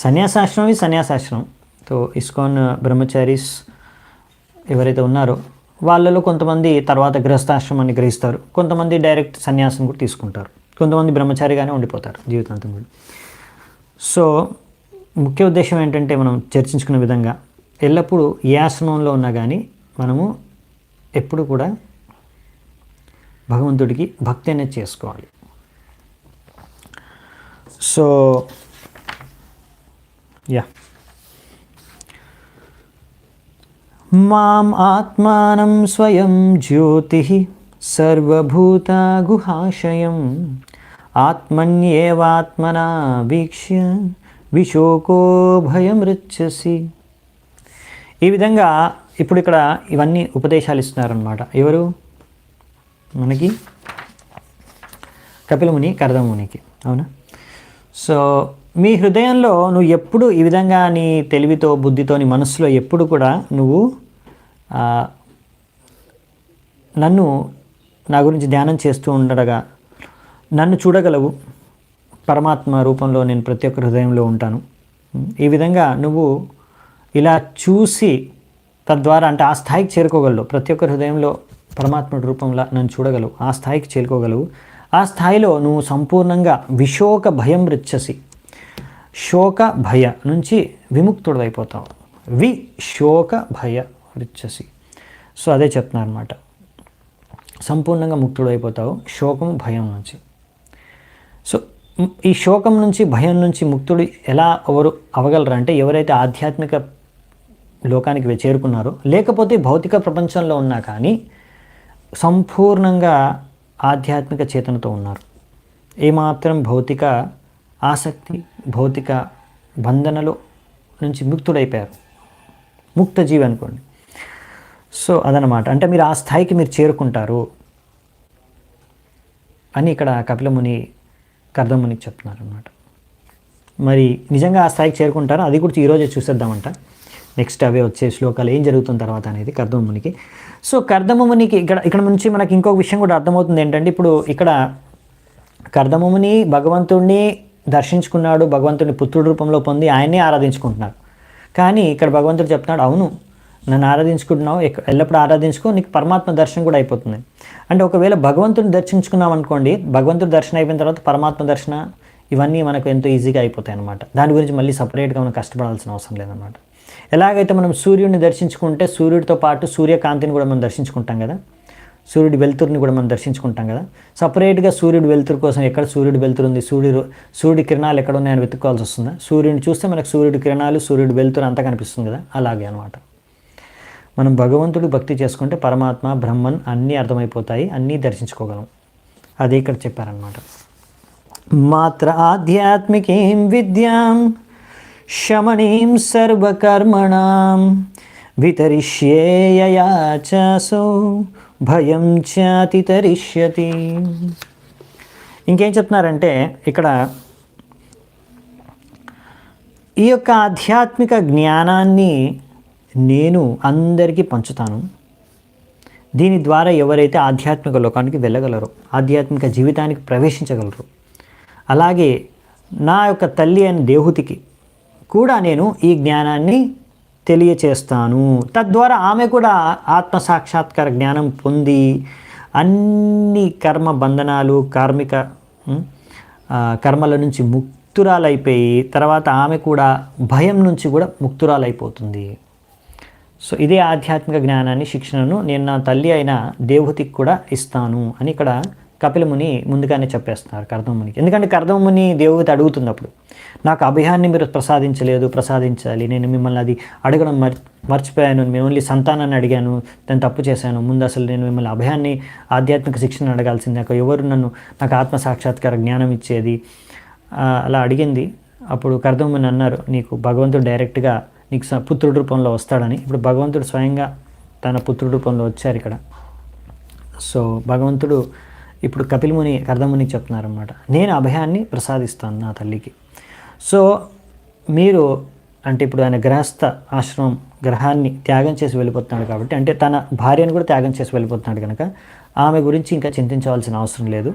సన్యాసాశ్రమం. సో ఇస్కాన్ బ్రహ్మచారీస్ ఎవరైతే ఉన్నారో వాళ్ళలో కొంతమంది తర్వాత గృహస్థాశ్రమాన్ని గ్రహిస్తారు, కొంతమంది డైరెక్ట్ సన్యాసం కూడా తీసుకుంటారు, కొంతమంది బ్రహ్మచారిగానే ఉండిపోతారు జీవితాంతం కూడా. సో ముఖ్య ఉద్దేశం ఏంటంటే మనం చర్చించుకున్న విధంగా ఎల్లప్పుడూ ఏ ఆశ్రమంలో ఉన్నా కానీ మనము ఎప్పుడు కూడా భగవంతుడికి భక్తి అనేది చేసుకోవాలి. సో మాం ఆత్మానం స్వయం జ్యోతి సర్వభూత గుహాశయం ఆత్మన్యేవాత్మనా వీక్ష్య విశోకో భయమృచ్చసి. ఈ విధంగా ఇప్పుడు ఇక్కడ ఇవన్నీ ఉపదేశాలు ఇస్తున్నారన్నమాట. ఎవరు? మనకి కపిల ముని కర్దమ మునికి, అవునా? సో మీ హృదయంలో నువ్వు ఎప్పుడు ఈ విధంగా నీ తెలివితో బుద్ధితో నీ మనస్సులో ఎప్పుడు కూడా నువ్వు నా గురించి ధ్యానం చేస్తూ ఉండగా నన్ను చూడగలవు. పరమాత్మ రూపంలో నేను ప్రతి ఒక్క హృదయంలో ఉంటాను. ఈ విధంగా నువ్వు ఇలా చూసి తద్వారా అంటే ఆ స్థాయికి చేరుకోగలవు. ప్రతి ఒక్క హృదయంలో పరమాత్మ రూపంలో నన్ను చూడగలవు, ఆ స్థాయికి చేరుకోగలవు. ఆ స్థాయిలో నువ్వు సంపూర్ణంగా విశోక భయం రిచ్చసి, శోక భయ నుంచి విముక్తుడైపోతావు. విశోక భయ రిచ్చసి. సో అదే చెప్తున్నారు అనమాట, సంపూర్ణంగా ముక్తుడైపోతావు శోకం భయం నుంచి. సో ఈ శోకం నుంచి భయం నుంచి ముక్తుడు ఎలా అవగలరు అంటే ఎవరైతే ఆధ్యాత్మిక లోకానికి చేరుకున్నారో, లేకపోతే భౌతిక ప్రపంచంలో ఉన్నా కానీ సంపూర్ణంగా ఆధ్యాత్మిక చేతనతో ఉన్నారు. ఏమాత్రం భౌతిక ఆసక్తి భౌతిక బంధనలో నుంచి ముక్తుడైపోయారు, ముక్త జీవి అనుకోండి. సో అదనమాట, అంటే మీరు ఆ స్థాయికి మీరు చేరుకుంటారు అని ఇక్కడ కపిల ముని కర్దమ మునికి చెప్తున్నారు అన్నమాట. మరి నిజంగా ఆ స్థాయికి చేరుకుంటారో అది కూడా ఈరోజే చూసేద్దామంట. నెక్స్ట్ అవే వచ్చే శ్లోకాలు ఏం జరుగుతున్న తర్వాత అనేది కర్దమ మునికి. సో కర్దమ మునికి ఇక్కడ నుంచి మనకి ఇంకొక విషయం కూడా అర్థమవుతుంది ఏంటంటే, ఇప్పుడు ఇక్కడ కర్దమ ముని భగవంతుడిని దర్శించుకున్నాడు, భగవంతుడిని పుత్రుడి రూపంలో పొంది ఆయన్నే ఆరాధించుకుంటున్నారు. కానీ ఇక్కడ భగవంతుడు చెప్తున్నాడు, అవును నన్ను ఆరాధించుకుంటున్నావు, ఎల్లప్పుడూ ఆరాధించుకో, నీకు పరమాత్మ దర్శనం కూడా అయిపోతుంది. అంటే ఒకవేళ భగవంతుడిని దర్శించుకున్నాం అనుకోండి, భగవంతుడి దర్శనం అయిపోయిన తర్వాత పరమాత్మ దర్శన ఇవన్నీ మనకు ఎంతో ఈజీగా అయిపోతాయి అన్నమాట. దాని గురించి మళ్ళీ సపరేట్గా మనం కష్టపడాల్సిన అవసరం లేదన్నమాట. ఎలాగైతే మనం సూర్యుడిని దర్శించుకుంటే సూర్యుడితో పాటు సూర్యకాంతిని కూడా మనం దర్శించుకుంటాం కదా, సూర్యుడి వెలుతురుని కూడా మనం దర్శించుకుంటాం కదా. సపరేట్గా సూర్యుడి వెలుతురు కోసం ఎక్కడ సూర్యుడి వెలుతురు ఉంది, సూర్యుడి కిరణాలు ఎక్కడ ఉన్నాయని వెతుక్కోవాల్సి వస్తుందా? సూర్యుడిని చూస్తే మనకు సూర్యుడి కిరణాలు సూర్యుడి వెలుతురు అంతా కనిపిస్తుంది కదా. అలాగే అనమాట, మనం భగవంతుడి భక్తి చేసుకుంటే పరమాత్మ బ్రహ్మన్ అన్నీ అర్థమైపోతాయి, అన్నీ దర్శించుకోగలం. అదే ఇక్కడ చెప్పారనమాట. మాత్ర ఆధ్యాత్మికీం విద్యాం శమనీం సర్వకర్మణాం వితరిష్యే యయా చాసో భయం చాతితరిష్యతి. ఇంకేం చెప్తున్నారంటే ఇక్కడ ఈ యొక్క ఆధ్యాత్మిక జ్ఞానాన్ని నేను అందరికీ పంచుతాను. దీని ద్వారా ఎవరైతే ఆధ్యాత్మిక లోకానికి వెళ్ళగలరో, ఆధ్యాత్మిక జీవితానికి ప్రవేశించగలరు, అలాగే నా యొక్క తల్లి అయిన దేవహూతికి కూడా నేను ఈ జ్ఞానాన్ని తెలియచేస్తాను. తద్వారా ఆమె కూడా ఆత్మసాక్షాత్కార జ్ఞానం పొంది అన్ని కర్మ బంధనాలు, కార్మిక కర్మల నుంచి ముక్తురాలైపోయి తర్వాత ఆమె కూడా భయం నుంచి కూడా ముక్తురాలైపోతుంది. సో ఇదే ఆధ్యాత్మిక జ్ఞానాన్ని, శిక్షణను నేను నా తల్లి అయిన దేవహూతికి కూడా ఇస్తాను అని ఇక్కడ కపిలముని ముందుగానే చెప్పేస్తున్నారు కర్దమమునికి. ఎందుకంటే కర్దమముని దేవహూతి అడుగుతుంది అప్పుడు, నాకు అభయాన్ని మీరు ప్రసాదించాలి, నేను మిమ్మల్ని అది అడగడం మర్చిపోయాను, మేము ఓన్లీ సంతానాన్ని అడిగాను, నేను తప్పు చేశాను, ముందు అసలు నేను మిమ్మల్ని అభయాన్ని, ఆధ్యాత్మిక శిక్షణ అడగాల్సింది, నాకు ఎవరు నాకు ఆత్మ సాక్షాత్కార జ్ఞానం ఇచ్చేది అలా అడిగింది. అప్పుడు కర్దమముని అన్నారు, నీకు భగవంతుడు డైరెక్ట్గా నీకు పుత్రుడి రూపంలో వస్తాడని. ఇప్పుడు భగవంతుడు స్వయంగా తన పుత్రుడి రూపంలో వచ్చారు ఇక్కడ. సో భగవంతుడు ఇప్పుడు కపిలముని కర్దమునికి చెప్తున్నారన్నమాట, నేను అభయాన్ని ప్రసాదిస్తాను నా తల్లికి. సో మీరు అంటే ఇప్పుడు ఆయన గృహస్థ ఆశ్రమం గ్రహాన్ని త్యాగం చేసి వెళ్ళిపోతున్నాడు కాబట్టి, అంటే తన భార్యను కూడా త్యాగం చేసి వెళ్ళిపోతున్నాడు కనుక ఆమె గురించి ఇంకా చింతించవలసిన అవసరం లేదు,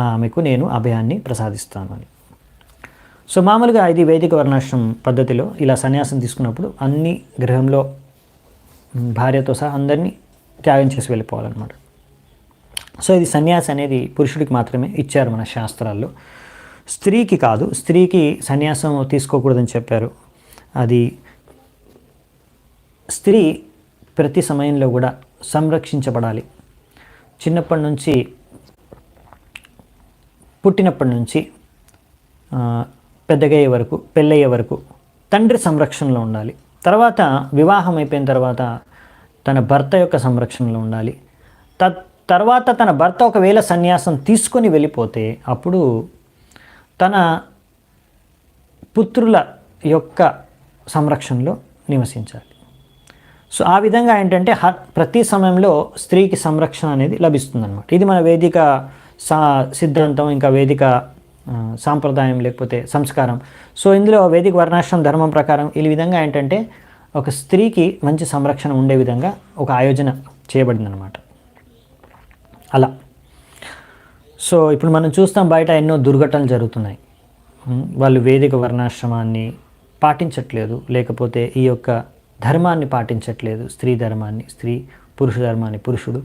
ఆమెకు నేను అభయాన్ని ప్రసాదిస్తాను అని. సో మామూలుగా ఇది వైదిక వర్ణాశ్రమం పద్ధతిలో ఇలా సన్యాసం తీసుకున్నప్పుడు అన్ని గృహంలో భార్యతో సహా అందరినీ త్యాగం చేసి వెళ్ళిపోవాలన్నమాట. సో ఇది సన్యాసి అనేది పురుషుడికి మాత్రమే ఇచ్చారు మన శాస్త్రాల్లో, స్త్రీకి కాదు. స్త్రీకి సన్యాసం తీసుకోకూడదని చెప్పారు. అది స్త్రీ ప్రతి సమయంలో కూడా సంరక్షించబడాలి. చిన్నప్పటి నుంచి, పుట్టినప్పటి నుంచి పెద్దగయ్యే వరకు, పెళ్ళయ్యే వరకు తండ్రి సంరక్షణలో ఉండాలి. తర్వాత వివాహం అయిపోయిన తర్వాత తన భర్త యొక్క సంరక్షణలో ఉండాలి. తర్వాత తన భర్త ఒకవేళ సన్యాసం తీసుకొని వెళ్ళిపోతే అప్పుడు తన పుత్రుల యొక్క సంరక్షణలో నివసించాలి. సో ఆ విధంగా ఏంటంటే ప్రతి సమయంలో స్త్రీకి సంరక్షణ అనేది లభిస్తుందన్నమాట. ఇది మన వేదిక సిద్ధాంతం, ఇంకా వేదిక సాంప్రదాయం లేకపోతే సంస్కారం. సో ఇందులో వేదిక వర్ణాశ్రమం ధర్మం ప్రకారం ఈ విధంగా ఏంటంటే ఒక స్త్రీకి మంచి సంరక్షణ ఉండే విధంగా ఒక ఆయోజన చేయబడిందనమాట. అలా సో ఇప్పుడు మనం చూస్తాం బయట ఎన్నో దుర్ఘటనలు జరుగుతున్నాయి. వాళ్ళు వేదిక వర్ణాశ్రమాన్ని పాటించట్లేదు, లేకపోతే ఈ యొక్క ధర్మాన్ని పాటించట్లేదు, స్త్రీ ధర్మాన్ని స్త్రీ, పురుష ధర్మాన్ని పురుషుడు.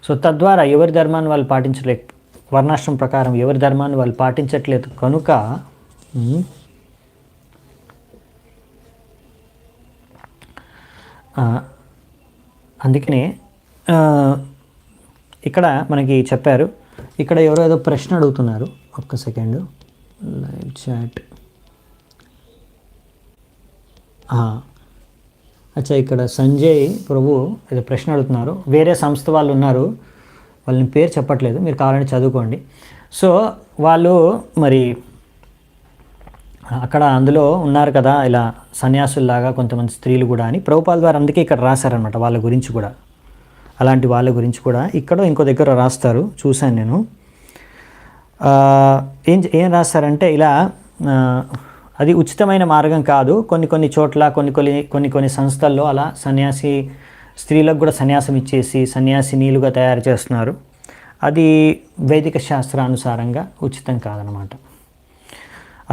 సో తద్వారా ఎవరి ధర్మాన్ని వాళ్ళు వర్ణాశ్రమం ప్రకారం ఎవరి ధర్మాన్ని వాళ్ళు పాటించట్లేదు కనుక అందుకనే ఇక్కడ మనకి చెప్పారు. ఇక్కడ ఎవరో ఏదో ప్రశ్న అడుగుతున్నారు, ఒక్క సెకండ్ లైవ్ చాట్. అచ్చా, ఇక్కడ సంజయ్ ప్రభు ఏదో ప్రశ్న అడుగుతున్నారు. వేరే సంస్థ వాళ్ళు ఉన్నారు, వాళ్ళని పేరు చెప్పట్లేదు, మీరు కావాలంటే చదువుకోండి. సో వాళ్ళు మరి అక్కడ అందులో ఉన్నారు కదా ఇలా సన్యాసుల్లాగా కొంతమంది స్త్రీలు కూడా అని ప్రభుపాల్ ద్వారా అందుకే ఇక్కడ రాశారనమాట. వాళ్ళ గురించి కూడా, అలాంటి వాళ్ళ గురించి కూడా ఇక్కడ ఇంకో దగ్గర రాస్తారు, చూశాను నేను. ఏం రాస్తారంటే ఇలా అది ఉచితమైన మార్గం కాదు, కొన్ని చోట్ల కొన్ని సంస్థల్లో అలా సన్యాసి స్త్రీలకు కూడా సన్యాసం ఇచ్చేసి సన్యాసినీలుగా తయారు చేస్తున్నారు. అది వైదిక శాస్త్రానుసారంగా ఉచితం కాదనమాట.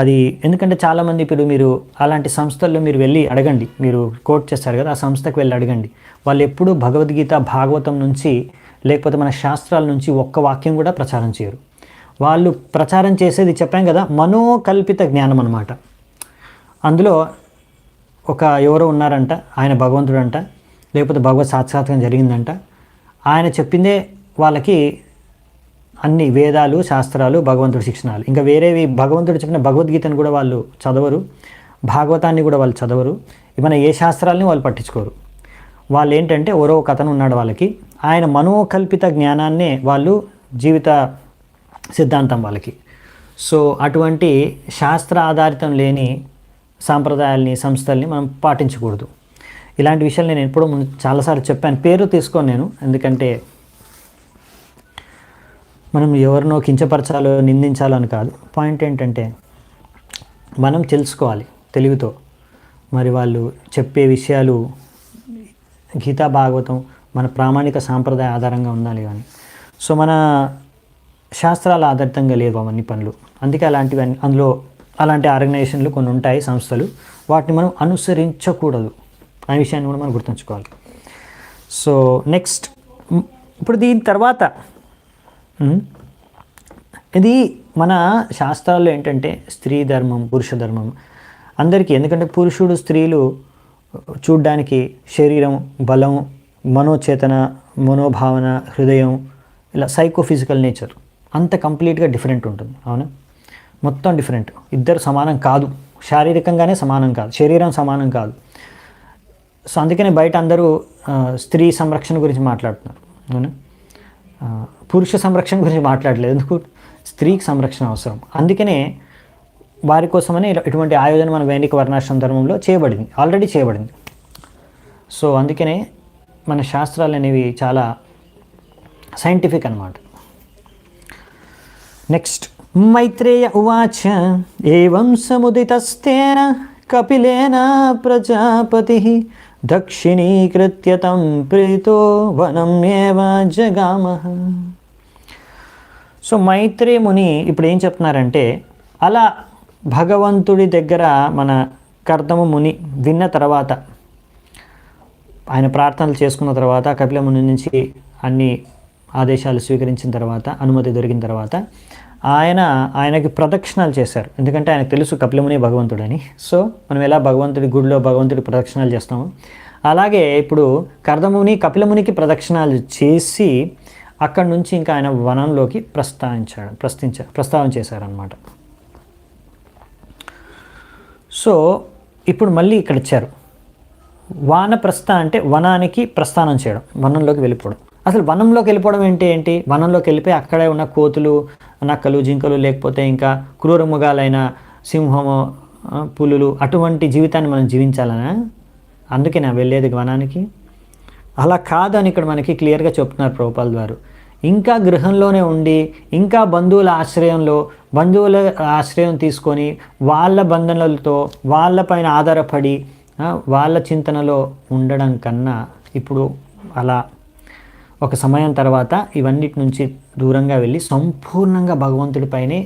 అది ఎందుకంటే చాలామంది ఇప్పుడు మీరు అలాంటి సంస్థల్లో మీరు వెళ్ళి అడగండి, మీరు కోట్ చేస్తారు కదా, ఆ సంస్థకు వెళ్ళి అడగండి. వాళ్ళు ఎప్పుడూ భగవద్గీత భాగవతం నుంచి లేకపోతే మన శాస్త్రాల నుంచి ఒక్క వాక్యం కూడా ప్రచారం చేయరు. వాళ్ళు ప్రచారం చేసేది చెప్పాం కదా, మనోకల్పిత జ్ఞానం అనమాట. అందులో ఎవరో ఉన్నారంట, ఆయన భగవంతుడు అంట, లేకపోతే భగవత్ సాక్షాత్కారం జరిగిందంట, ఆయన చెప్పిందే వాళ్ళకి అన్ని వేదాలు, శాస్త్రాలు, భగవంతుడి శిక్షణాలు. ఇంకా వేరేవి భగవంతుడు చెప్పిన భగవద్గీతను కూడా వాళ్ళు చదవరు, భాగవతాన్ని కూడా వాళ్ళు చదవరు, మన ఏ శాస్త్రాలని వాళ్ళు పట్టించుకోరు. వాళ్ళు ఏంటంటే ఎవరో ఒక అతను ఉన్నాడు వాళ్ళకి, ఆయన మనోకల్పిత జ్ఞానాన్నే వాళ్ళు జీవిత సిద్ధాంతం వాళ్ళకి. సో అటువంటి శాస్త్ర ఆధారితం లేని సాంప్రదాయాల్ని సంస్థల్ని మనం పాటించకూడదు. ఇలాంటి విషయాలు నేను ఎప్పుడో ముందు చాలాసార్లు చెప్పాను, పేరు తీసుకోను నేను, ఎందుకంటే మనం ఎవరినో కించపరచాలో నిందించాలో అని కాదు. పాయింట్ ఏంటంటే మనం తెలుసుకోవాలి తెలివితో, మరి వాళ్ళు చెప్పే విషయాలు గీతా భాగవతం మన ప్రామాణిక సాంప్రదాయ ఆధారంగా ఉండాలి కానీ సో మన శాస్త్రాల ఆధారితంగా లేవు అవన్నీ పనులు. అందుకే అందులో అలాంటి ఆర్గనైజేషన్లు కొన్ని ఉంటాయి, సంస్థలు, వాటిని మనం అనుసరించకూడదు అనే విషయాన్ని కూడా మనం గుర్తుంచుకోవాలి. సో నెక్స్ట్, ఇప్పుడు దీని తర్వాత ఇది మన శాస్త్రాల్లో ఏంటంటే స్త్రీ ధర్మం పురుష ధర్మం అందరికీ, ఎందుకంటే పురుషుడు స్త్రీలు చూడ్డానికి శరీరం, బలం, మనోచేతన, మనోభావన, హృదయం, ఇలా సైకోఫిజికల్ నేచర్ అంత కంప్లీట్గా డిఫరెంట్ ఉంటుంది. అవునా, మొత్తం డిఫరెంట్. ఇద్దరు సమానం కాదు, శారీరకంగానే సమానం కాదు, శరీరం సమానం కాదు. సో అందుకనే బయట అందరూ స్త్రీ సంరక్షణ గురించి మాట్లాడుతున్నారు. అవునా, పురుష సంరక్షణ గురించి మాట్లాడలేదు. ఎందుకు? స్త్రీకి సంరక్షణ అవసరం. అందుకనే వారి కోసమని ఇటువంటి ఆయోజన మన వైదిక వర్ణాశ్రమ ధర్మంలో చేయబడింది, ఆల్రెడీ చేయబడింది. సో అందుకనే మన శాస్త్రాలు అనేవి చాలా సైంటిఫిక్ అన్నమాట. నెక్స్ట్, మైత్రేయ ఉవాచ ఏవం సముదితస్తేన కపిలేన ప్రజాపతి దక్షిణీకృత్య తం ప్రీతో వనం ఏవ జగామః. సో మైత్రేయ ముని ఇప్పుడు ఏం చెప్తున్నారంటే, అలా భగవంతుడి దగ్గర మన కర్దమ ముని విన్న తర్వాత, ఆయన ప్రార్థనలు చేసుకున్న తర్వాత, కపిల ముని నుంచి అన్ని ఆదేశాలు స్వీకరించిన తర్వాత, అనుమతి దొరికిన తర్వాత ఆయనకి ప్రదక్షిణాలు చేశారు. ఎందుకంటే ఆయనకు తెలుసు కపిలముని భగవంతుడని. సో మనం ఎలా భగవంతుడి గుడిలో భగవంతుడి ప్రదక్షిణాలు చేస్తాము, అలాగే ఇప్పుడు కర్దముని కపిలమునికి ప్రదక్షిణాలు చేసి అక్కడి నుంచి ఇంకా ఆయన వనంలోకి ప్రస్తావన చేశారనమాట. సో ఇప్పుడు మళ్ళీ ఇక్కడ ఇచ్చారు, వానప్రస్థ అంటే వనానికి ప్రస్థానం చేయడం, వనంలోకి వెళ్ళిపోవడం. అసలు వనంలోకి వెళ్ళిపోవడం ఏంటి? వనంలోకి వెళ్ళిపోయి అక్కడే ఉన్న కోతులు, నక్కలు, జింకలు, లేకపోతే ఇంకా క్రూర మృగాలైన సింహము, పులులు, అటువంటి జీవితాన్ని మనం జీవించాలనా? అందుకే నా వెళ్ళేది వనానికి? అలా కాదని ఇక్కడ మనకి క్లియర్గా చెప్తున్నారు ప్రభుపాల్ గారు. ఇంకా గృహంలోనే ఉండి, ఇంకా బంధువుల ఆశ్రయం తీసుకొని, వాళ్ళ బంధనలతో వాళ్ళపైన ఆధారపడి వాళ్ళ చింతనలో ఉండడం కన్నా, ఇప్పుడు అలా ఒక సమయం తర్వాత ఇవన్నిటి నుంచి దూరంగా వెళ్ళి సంపూర్ణంగా భగవంతుడిపైనే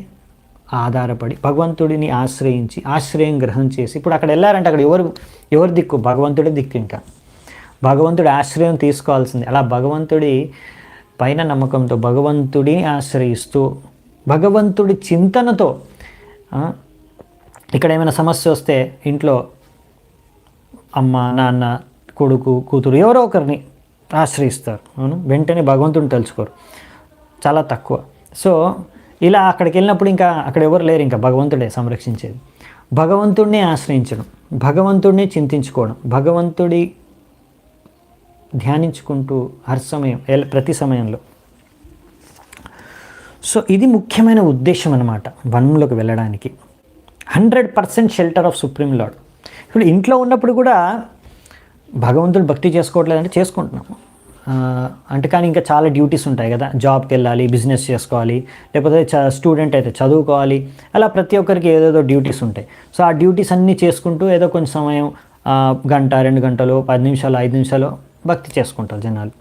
ఆధారపడి, భగవంతుడిని ఆశ్రయించి, ఆశ్రయం గ్రహం చేసి, ఇప్పుడు అక్కడ వెళ్ళారంటే అక్కడ ఎవరు దిక్కు? భగవంతుడి దిక్కు. ఇంకా భగవంతుడి ఆశ్రయం తీసుకోవాల్సింది. అలా భగవంతుడి పైన నమ్మకంతో, భగవంతుడిని ఆశ్రయిస్తూ, భగవంతుడి చింతనతో, ఇక్కడ ఏమైనా సమస్య వస్తే ఇంట్లో అమ్మ, నాన్న, కొడుకు, కూతురు ఎవరో ఒకరిని ఆశ్రయిస్తారు. అవును, వెంటనే భగవంతుడిని తలుచుకోరు, చాలా తక్కువ. సో ఇలా అక్కడికి వెళ్ళినప్పుడు ఇంకా అక్కడ ఎవరు లేరు, ఇంకా భగవంతుడే సంరక్షించేది. భగవంతుడిని ఆశ్రయించడం, భగవంతుడిని చింతించుకోవడం, భగవంతుడి ధ్యానించుకుంటూ సమయం, ప్రతి సమయంలో. సో ఇది ముఖ్యమైన ఉద్దేశం అన్నమాట వనంలోకి వెళ్ళడానికి. 100% షెల్టర్ ఆఫ్ సుప్రీం లార్డ్. ఇప్పుడు ఇంట్లో ఉన్నప్పుడు కూడా భగవంతుడు భక్తి చేసుకోవట్లేదంటే చేసుకుంటున్నాము అంటే, కానీ ఇంకా చాలా డ్యూటీస్ ఉంటాయి కదా, జాబ్కి వెళ్ళాలి, బిజినెస్ చేసుకోవాలి, లేకపోతే స్టూడెంట్ అయితే చదువుకోవాలి, అలా ప్రతి ఒక్కరికి ఏదేదో డ్యూటీస్ ఉంటాయి. సో ఆ డ్యూటీస్ అన్నీ చేసుకుంటూ ఏదో కొంచెం సమయం, గంట, 2 గంటలు, 10 నిమిషాలు, 5 నిమిషాలు భక్తి చేసుకుంటారు జనాలు.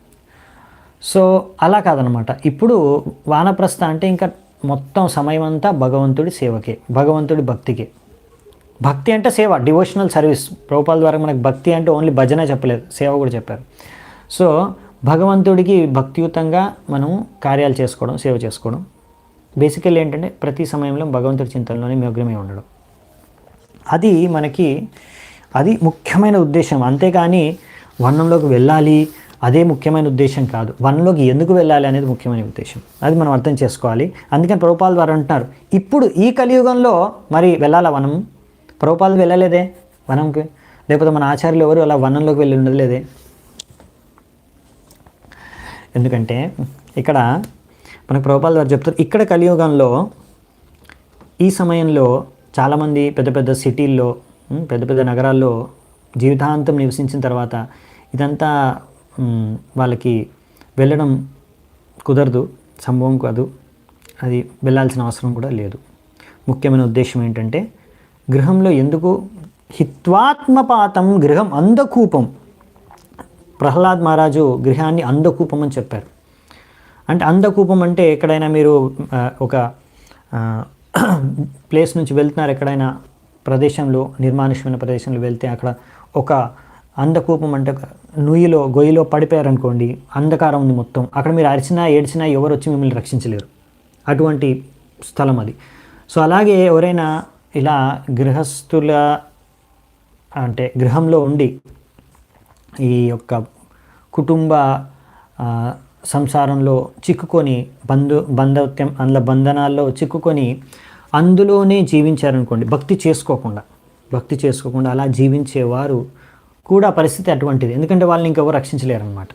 సో అలా కాదనమాట. ఇప్పుడు వానప్రస్థ అంటే ఇంకా మొత్తం సమయం అంతా భగవంతుడి సేవకే, భగవంతుడి భక్తికే. భక్తి అంటే సేవ, డివోషనల్ సర్వీస్. ప్రభుపాల్ ద్వారా మనకు భక్తి అంటే ఓన్లీ భజన చెప్పలేదు, సేవ కూడా చెప్పారు. సో భగవంతుడికి భక్తియుతంగా మనం కార్యాలు చేసుకోవడం, సేవ చేసుకోవడం. బేసికల్లీ ఏంటంటే ప్రతి సమయంలో భగవంతుడి చింతనలోనే నిమగ్నమై ఉండడం. అది మనకి అది ముఖ్యమైన ఉద్దేశం. అంతేకాని వనంలోకి వెళ్ళాలి అదే ముఖ్యమైన ఉద్దేశం కాదు. వనంలోకి ఎందుకు వెళ్ళాలి అనేది ముఖ్యమైన ఉద్దేశం. అది మనం అర్థం చేసుకోవాలి. అందుకని ప్రభుపాల్ వారు అంటున్నారు, ఇప్పుడు ఈ కలియుగంలో మరి వెళ్ళాలా వనం? ప్రభుపాల్ వెళ్ళలేదే వనంకి, లేకపోతే మన ఆచార్యులు ఎవరు అలా వనంలోకి వెళ్ళి ఉండలేదే. ఎందుకంటే ఇక్కడ మనకు ప్రభుపాల్ వారు చెప్తారు, ఇక్కడ కలియుగంలో ఈ సమయంలో చాలామంది పెద్ద పెద్ద సిటీల్లో, పెద్ద పెద్ద నగరాల్లో జీవితాంతం నివసించిన తర్వాత ఇదంతా వాళ్ళకి వెళ్ళడం కుదరదు, సంభవం కాదు, అది వెళ్ళాల్సిన అవసరం కూడా లేదు. ముఖ్యమైన ఉద్దేశం ఏంటంటే గృహంలో ఎందుకు హిత్వాత్మపాతం గృహం అంధకూపం. ప్రహ్లాద్ మహారాజు గృహాన్ని అంధకూపం అని చెప్పారు. అంటే అంధకూపం అంటే ఎక్కడైనా మీరు ఒక ప్లేస్ నుంచి వెళ్తున్నారు, ఎక్కడైనా ప్రదేశంలో, నిర్మానుష్యమైన ప్రదేశంలో వెళ్తే అక్కడ ఒక అంధకూపం అంటే గొయ్యిలో పడిపోయారనుకోండి, అంధకారం ఉంది మొత్తం, అక్కడ మీరు అరిచినా ఏడ్చినా ఎవరు వచ్చి మిమ్మల్ని రక్షించలేరు, అటువంటి స్థలం అది. సో అలాగే ఎవరైనా ఇలా గృహస్థుల అంటే గృహంలో ఉండి ఈ యొక్క కుటుంబ సంసారంలో చిక్కుకొని బంధత్యం అందులో బంధనాల్లో చిక్కుకొని అందులోనే జీవించారనుకోండి, భక్తి చేసుకోకుండా అలా జీవించేవారు కూడా పరిస్థితి అటువంటిది. ఎందుకంటే వాళ్ళని ఇంకెవరు రక్షించలేరు అనమాట.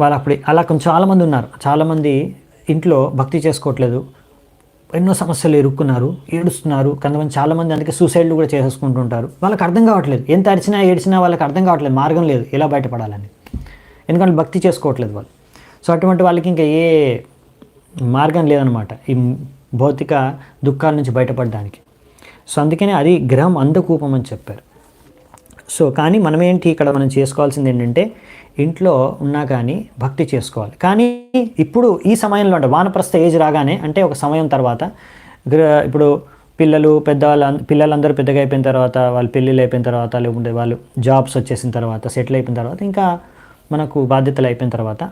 వాళ్ళు అప్పుడు అలా చాలామంది ఉన్నారు. చాలామంది ఇంట్లో భక్తి చేసుకోవట్లేదు, ఎన్నో సమస్యలు ఎరుక్కున్నారు, ఏడుస్తున్నారు. కొంతమంది చాలామంది అందుకే సూసైడ్లు కూడా చేసేసుకుంటుంటారు. వాళ్ళకి అర్థం కావట్లేదు, ఎంత అరిచినా ఏడ్చినా వాళ్ళకి అర్థం కావట్లేదు, మార్గం లేదు ఎలా బయటపడాలని. ఎందుకంటే భక్తి చేసుకోవట్లేదు వాళ్ళు. సో అటువంటి వాళ్ళకి ఇంకా ఏ మార్గం లేదనమాట ఈ భౌతిక దుఃఖాల నుంచి బయటపడడానికి. సో అందుకనే అది గ్రహం అంధకూపం అని చెప్పారు. సో కానీ మనమేంటి ఇక్కడ మనం చేసుకోవాల్సింది ఏంటంటే ఇంట్లో ఉన్నా కానీ భక్తి చేసుకోవాలి. కానీ ఇప్పుడు ఈ సమయంలో అంటే వానప్రస్థ ఏజ్ రాగానే, అంటే ఒక సమయం తర్వాత ఇప్పుడు పిల్లలందరూ పెద్దగా అయిపోయిన తర్వాత, వాళ్ళు పెళ్ళిళ్ళు అయిపోయిన తర్వాత, లేకుంటే వాళ్ళు జాబ్స్ వచ్చేసిన తర్వాత, సెటిల్ అయిపోయిన తర్వాత, ఇంకా మనకు బాధ్యతలు అయిపోయిన తర్వాత,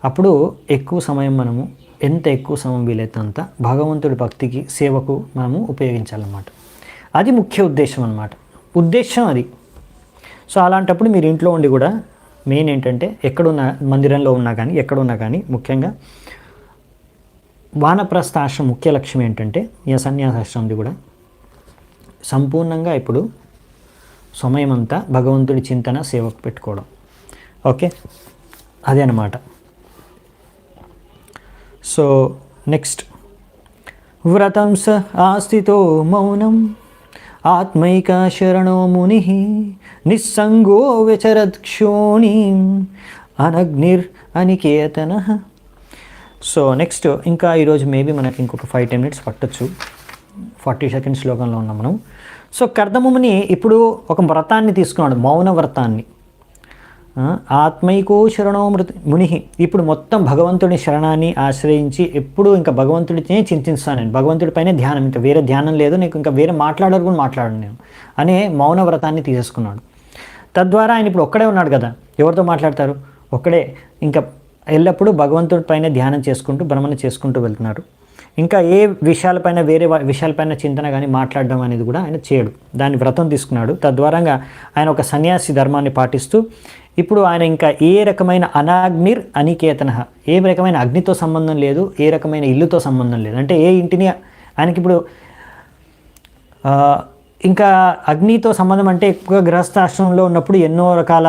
అప్పుడు ఎక్కువ సమయం మనము ఎంత ఎక్కువ సమయం వీలైతే అంత భగవంతుడి భక్తికి, సేవకు మనము ఉపయోగించాలన్నమాట. అది ముఖ్య ఉద్దేశం అన్నమాట. ఉద్దేశం అది. సో అలాంటప్పుడు మీరు ఇంట్లో ఉండి కూడా మెయిన్ ఏంటంటే ఎక్కడున్నా, మందిరంలో ఉన్నా కానీ ఎక్కడున్నా కానీ, ముఖ్యంగా వానప్రస్థ ఆశ్రమం ముఖ్య లక్ష్యం ఏంటంటే ఈ సన్యాసాశ్రమంది కూడా సంపూర్ణంగా ఇప్పుడు సమయం అంతా భగవంతుడి చింతన, సేవకు పెట్టుకోవడం. ఓకే, అదే అన్నమాట. సో నెక్స్ట్, వ్రతం స ఆస్థితో మౌనం ఆత్మైక శరణో ముని నిస్సంగో వ్యచరత్క్షోణి అనగ్నిర్ అనికేతన. సో నెక్స్ట్ ఇంకా ఈరోజు మేబీ మనకి ఇంకొక 5-10 minutes పట్టొచ్చు. 40 seconds శ్లోకంలో ఉన్నాం మనం. సో కర్దముని ఇప్పుడు ఒక వ్రతాన్ని తీసుకున్నాడు, మౌన వ్రతాన్ని. ఆత్మైకో శరణో ముని, ఇప్పుడు మొత్తం భగవంతుడి శరణాన్ని ఆశ్రయించి ఎప్పుడు ఇంకా భగవంతుడినే చింతిస్తాను నేను, భగవంతుడిపైనే ధ్యానం, ఇంకా వేరే ధ్యానం లేదు, నీకు ఇంకా వేరే మాట్లాడారు కూడా మాట్లాడను నేను అనే మౌన వ్రతాన్ని తీసేసుకున్నాడు. తద్వారా ఆయన ఇప్పుడు ఒక్కడే ఉన్నాడు కదా, ఎవరితో మాట్లాడతారు, ఒక్కడే, ఇంకా ఎల్లప్పుడూ భగవంతుడిపైన ధ్యానం చేసుకుంటూ భ్రమణ చేసుకుంటూ వెళ్తున్నారు. ఇంకా ఏ విషయాలపైన, వేరే విషయాలపైన చింతన కానీ మాట్లాడడం అనేది కూడా ఆయన చేయడు, దాన్ని వ్రతం తీసుకున్నాడు. తద్వారాగా ఆయన ఒక సన్యాసి ధర్మాన్ని పాటిస్తూ ఇప్పుడు ఆయన ఇంకా ఏ రకమైన అనాగ్నిర్ అనికేతన, ఏ రకమైన అగ్నితో సంబంధం లేదు, ఏ రకమైన ఇల్లుతో సంబంధం లేదు. అంటే ఏ ఇంటిని ఆయనకి ఇప్పుడు ఇంకా అగ్నితో సంబంధం అంటే ఎక్కువగా గృహస్థాశ్రమంలో ఉన్నప్పుడు ఎన్నో రకాల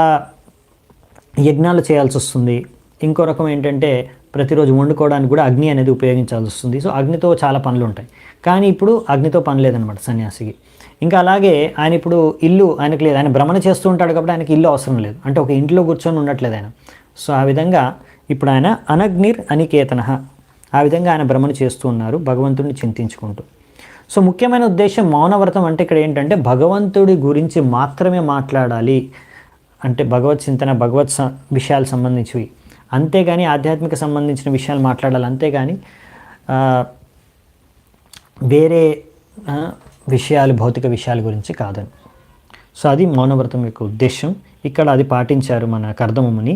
యజ్ఞాలు చేయాల్సి వస్తుంది. ఇంకో రకం ఏంటంటే ప్రతిరోజు వండుకోవడానికి కూడా అగ్ని అనేది ఉపయోగించాల్సి వస్తుంది. సో అగ్నితో చాలా పనులు ఉంటాయి. కానీ ఇప్పుడు అగ్నితో పని లేదనమాట సన్యాసికి. ఇంకా అలాగే ఆయన ఇప్పుడు ఇల్లు ఆయనకు లేదు, ఆయన భ్రమణ చేస్తూ ఉంటాడు కాబట్టి ఆయనకి ఇల్లు అవసరం లేదు, అంటే ఒక ఇంట్లో కూర్చొని ఉండట్లేదు ఆయన. సో ఆ విధంగా ఇప్పుడు ఆయన అనగ్నిర్ అనికేతన, ఆ విధంగా ఆయన భ్రమణ చేస్తూ ఉన్నారు భగవంతుడిని చింతించుకుంటూ. సో ముఖ్యమైన ఉద్దేశం మౌనవ్రతం అంటే ఇక్కడ ఏంటంటే భగవంతుడి గురించి మాత్రమే మాట్లాడాలి, అంటే భగవత్ చింతన, భగవత్ విషయాలు సంబంధించివి, అంతేగాని ఆధ్యాత్మిక సంబంధించిన విషయాలు మాట్లాడాలి, అంతేగాని వేరే విషయాలు, భౌతిక విషయాల గురించి కాదని. సో అది మౌనవ్రతం యొక్క ఉద్దేశం. ఇక్కడ అది పాటించారు మన కర్దముని,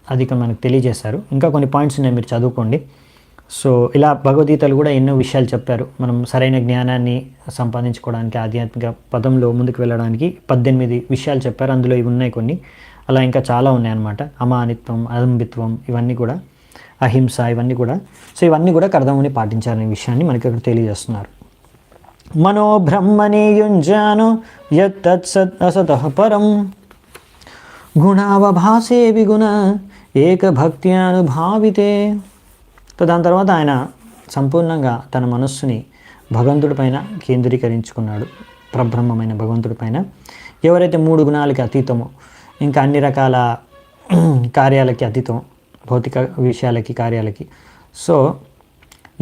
అది ఇక్కడ మనకు తెలియజేశారు. ఇంకా కొన్ని పాయింట్స్ ఉన్నాయి, మీరు చదువుకోండి. సో ఇలా భగవద్గీతలు కూడా ఎన్నో విషయాలు చెప్పారు. మనం సరైన జ్ఞానాన్ని సంపాదించుకోవడానికి, ఆధ్యాత్మిక పదంలో ముందుకు వెళ్ళడానికి 18 విషయాలు చెప్పారు. అందులో ఇవి ఉన్నాయి కొన్ని, అలా ఇంకా చాలా ఉన్నాయన్నమాట. అమానిత్వం, అదంబిత్వం, ఇవన్నీ కూడా, అహింస, ఇవన్నీ కూడా. సో ఇవన్నీ కూడా కర్దముని పాటించారనే విషయాన్ని మనకి ఇక్కడ తెలియజేస్తున్నారు. మనో బ్రహ్మణే యుంజానో యత్తత్సత్ అసతః పరం గుణావభాసే విగుణ ఏకభక్త్యానుభావితే. సో దాని తర్వాత ఆయన సంపూర్ణంగా తన మనస్సుని భగవంతుడి పైన కేంద్రీకరించుకున్నాడు, పరబ్రహ్మమైన భగవంతుడి పైన. ఎవరైతే 3 గుణాలకి అతీతమో, ఇంకా అన్ని రకాల కార్యాలకి అతీతం, భౌతిక విషయాలకి కార్యాలకి, సో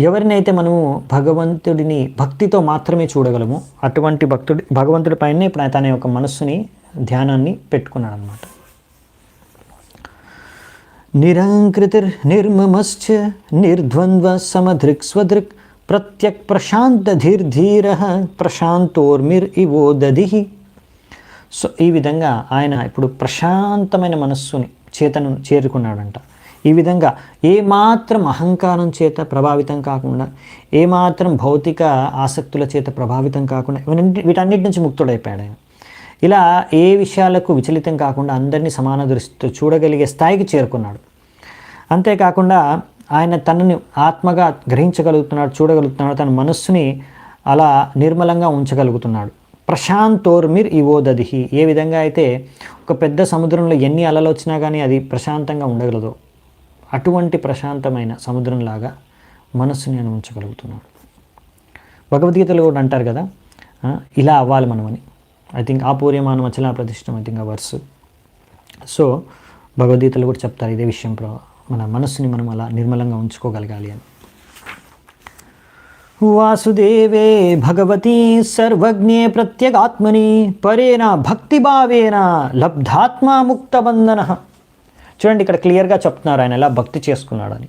ఎవరినైతే మనము భగవంతుడిని భక్తితో మాత్రమే చూడగలమో అటువంటి భగవంతుడి పైనే తన యొక్క మనస్సుని ధ్యానాన్ని పెట్టుకున్నాడు అన్నమాట. నిరంకృతిర్ నిర్మమశ్చ నిర్ద్వంద్వ సమదృక్ స్వదృక్ ప్రత్యక్ ప్రశాంత ధీర్ధీర ప్రశాంతోర్మిర్ ఇవోదధి. సో ఈ విధంగా ఆయన ఇప్పుడు ప్రశాంతమైన మనస్సుని చేతను చేరుకున్నాడంట. ఈ విధంగా ఏమాత్రం అహంకారం చేత ప్రభావితం కాకుండా, ఏమాత్రం భౌతిక ఆసక్తుల చేత ప్రభావితం కాకుండా వీటన్నిటి నుంచి ముక్తుడైపోయాడు ఆయన. ఇలా ఏ విషయాలకు విచలితం కాకుండా అందరినీ సమాన దృష్టితో చూడగలిగే స్థాయికి చేరుకున్నాడు. అంతేకాకుండా ఆయన తనని ఆత్మగా గ్రహించగలుగుతున్నాడు, చూడగలుగుతున్నాడు, తన మనస్సుని అలా నిర్మలంగా ఉంచగలుగుతున్నాడు. ప్రశాంతోర్మిర్ ఇవోదధి. ఏ విధంగా అయితే ఒక పెద్ద సముద్రంలో ఎన్ని అలలు వచ్చినా కానీ అది ప్రశాంతంగా ఉండగలదు, అటువంటి ప్రశాంతమైన సముద్రంలాగా మనస్సుని నేను ఉంచగలుగుతున్నాడు. భగవద్గీతలో కూడా అంటారు కదా, ఇలా అవ్వాలి మనమని. ఐ థింక్ ఆపూర్యమానం అచలా ప్రతిష్టం, ఐ థింక్ ఆ వర్స్. సో భగవద్గీతలో కూడా చెప్తారు ఇదే విషయం, మన మనస్సుని మనం అలా నిర్మలంగా ఉంచుకోగలగాలి అని. వాసుదేవే భగవతి సర్వజ్ఞే ప్రత్యేగాత్మని పరేణ భక్తిభావేన లబ్ధాత్మా ముక్తబంధన. చూడండి, ఇక్కడ క్లియర్గా చెప్తున్నారు ఆయన ఎలా భక్తి చేసుకున్నాడని.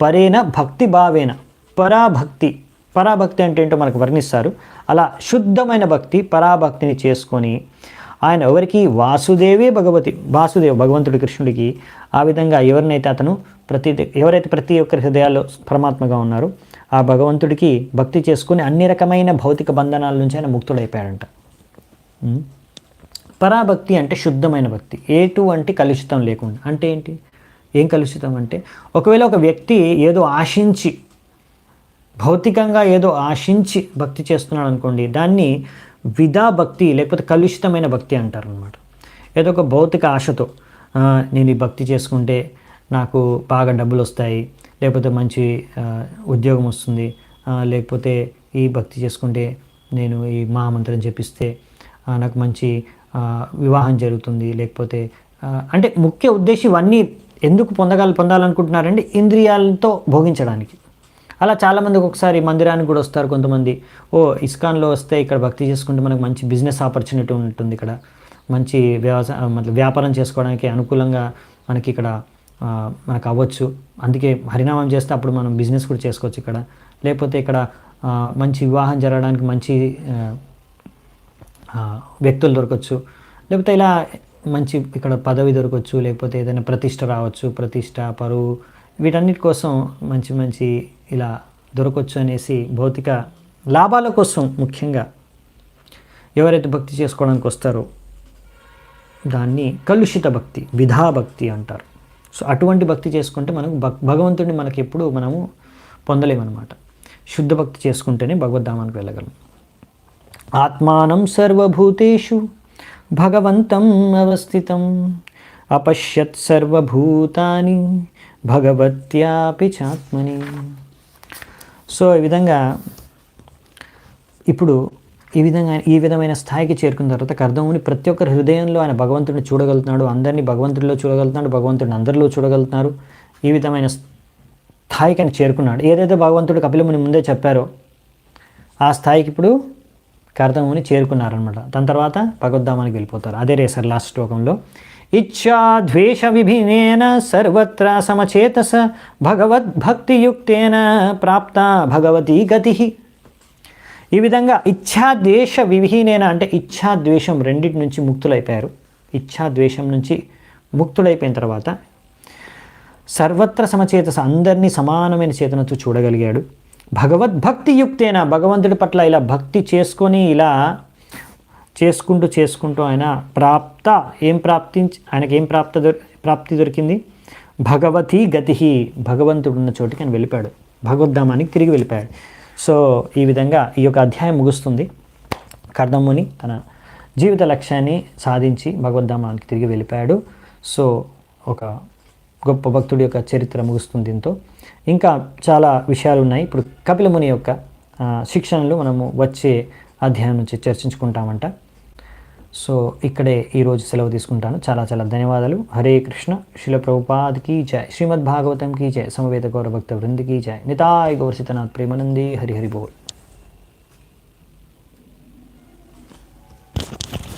పరేణ భక్తి భావేన, పరాభక్తి. పరాభక్తి అంటే ఏంటో మనకు వర్ణిస్తారు. అలా శుద్ధమైన భక్తి, పరాభక్తిని చేసుకొని ఆయన ఎవరికి? వాసుదేవే భగవతి, వాసుదేవ భగవంతుడి కృష్ణుడికి. ఆ విధంగా ఎవరైతే ప్రతి ఒక్కరి హృదయాల్లో పరమాత్మగా ఉన్నారో ఆ భగవంతుడికి భక్తి చేసుకుని అన్ని రకమైన భౌతిక బంధనాల నుంచి ఆయన ముక్తుడైపోయాడంట. పరాభక్తి అంటే శుద్ధమైన భక్తి, ఎటువంటి కలుషితం లేకుండా. అంటే ఏంటి? ఏం కలుషితం అంటే, ఒకవేళ ఒక వ్యక్తి ఏదో ఆశించి, భౌతికంగా ఏదో ఆశించి భక్తి చేస్తున్నాడు అనుకోండి, దాన్ని విధా భక్తి లేకపోతే కలుషితమైన భక్తి అంటారు అనమాట. ఏదో ఒక భౌతిక ఆశతో నేను ఈ భక్తి చేసుకుంటే నాకు బాగా డబ్బులు వస్తాయి, లేకపోతే మంచి ఉద్యోగం వస్తుంది, లేకపోతే ఈ భక్తి చేసుకుంటే నేను ఈ మహామంత్రం జపిస్తే నాకు మంచి వివాహం జరుగుతుంది, లేకపోతే అంటే ముఖ్య ఉద్దేశం ఇవన్నీ ఎందుకు పొందాలనుకుంటున్నారంటే ఇంద్రియాలతో భోగించడానికి. అలా చాలామందికి ఒకసారి మందిరానికి కూడా వస్తారు కొంతమంది. ఇస్కాన్లో వస్తే ఇక్కడ భక్తి చేసుకుంటే మనకు మంచి బిజినెస్ ఆపర్చునిటీ ఉంటుంది, ఇక్కడ మంచి వ్యాపారం చేసుకోవడానికి అనుకూలంగా మనకి ఇక్కడ మనకు అవ్వచ్చు, అందుకే హరినామం చేస్తే అప్పుడు మనం బిజినెస్ కూడా చేసుకోవచ్చు ఇక్కడ, లేకపోతే ఇక్కడ మంచి వివాహం జరగడానికి మంచి వ్యక్తులు దొరకవచ్చు, లేకపోతే ఇలా మంచి ఇక్కడ పదవి దొరకవచ్చు, లేకపోతే ఏదైనా ప్రతిష్ట రావచ్చు, ప్రతిష్ట పరువు, వీటన్నిటి కోసం మంచి మంచి ఇలా దొరకవచ్చు అనేసి భౌతిక లాభాల కోసం ముఖ్యంగా ఎవరైతే భక్తి చేసుకోవడానికి వస్తారో దాన్ని కలుషిత భక్తి, విధా భక్తి అంటారు. సో అటువంటి భక్తి చేసుకుంటే మనకు భగవంతుడిని మనకి ఎప్పుడు మనము పొందలేమన్నమాట. శుద్ధ భక్తి చేసుకుంటేనే భగవద్ధామానికి వెళ్ళగలం. ఆత్మానం సర్వభూతేషు భగవంతం అవస్థితం అపశ్యత్ సర్వభూతాని భగవత్యాపి చాత్మని. సో ఈ విధమైన స్థాయికి చేరుకున్న తర్వాత కర్దముని ప్రతి ఒక్కరి హృదయంలో ఆయన భగవంతుడిని చూడగలుగుతున్నాడు, అందరినీ భగవంతుడిలో చూడగలుగుతున్నాడు, భగవంతుడిని అందరిలో చూడగలుగుతున్నారు. ఈ విధమైన స్థాయికి ఆయన చేరుకున్నాడు. ఏదైతే భగవంతుడు కపిలముని ముందే చెప్పారో ఆ స్థాయికి ఇప్పుడు కర్దముని చేరుకున్నారనమాట. దాని తర్వాత భగవద్ధామానికి వెళ్ళిపోతారు. అదే రేసర్ లాస్ట్ శ్లోకంలో ఇచ్ఛా ద్వేష విభిన్నేన సర్వత్ర సమచేతస భగవద్భక్తియుక్తేన ప్రాప్త భగవతీ గతి. ఈ విధంగా ఇచ్ఛాద్వేష విహీనేన అంటే ఇచ్ఛాద్వేషం రెండింటి నుంచి ముక్తులైపోయారు. ఇచ్ఛాద్వేషం నుంచి ముక్తులైపోయిన తర్వాత సర్వత్ర సమచేతస అందరినీ సమానమైన చేతనతో చూడగలిగాడు. భగవద్భక్తియుక్తేన భగవంతుడి పట్ల ఇలా భక్తి చేసుకొని ఇలా చేసుకుంటూ ఆయన ఆయనకి ఏం ప్రాప్తి దొరికింది? భగవతీ గతి. భగవంతుడు ఉన్న చోటికి ఆయన వెళ్ళిపోయాడు, భగవద్ధామానికి తిరిగి వెళ్ళిపోయాడు. సో ఈ విధంగా ఈ యొక్క అధ్యాయం ముగుస్తుంది. కర్దముని తన జీవిత లక్ష్యాన్ని సాధించి భగవద్ధామానికి తిరిగి వెళ్ళిపోయాడు. సో ఒక గొప్ప భక్తుడి యొక్క చరిత్ర ముగుస్తుంది దీంతో. ఇంకా చాలా విషయాలు ఉన్నాయి. ఇప్పుడు కపిల ముని యొక్క శిక్షణలు మనము వచ్చే అధ్యాయం నుంచి చర్చించుకుంటామంట. సో ఇక్కడే ఈరోజు సెలవు తీసుకుంటాను. చాలా చాలా ధన్యవాదాలు. హరే కృష్ణ. శిల ప్రభుపాద్ కీ జై. శ్రీమద్ భాగవతం కీ జై. సమవేత గౌర భక్త వృంద్ కీ జై. నితాయ్ గౌర్ సీతనాథ్ ప్రేమానందే. హరి హరి బోల్.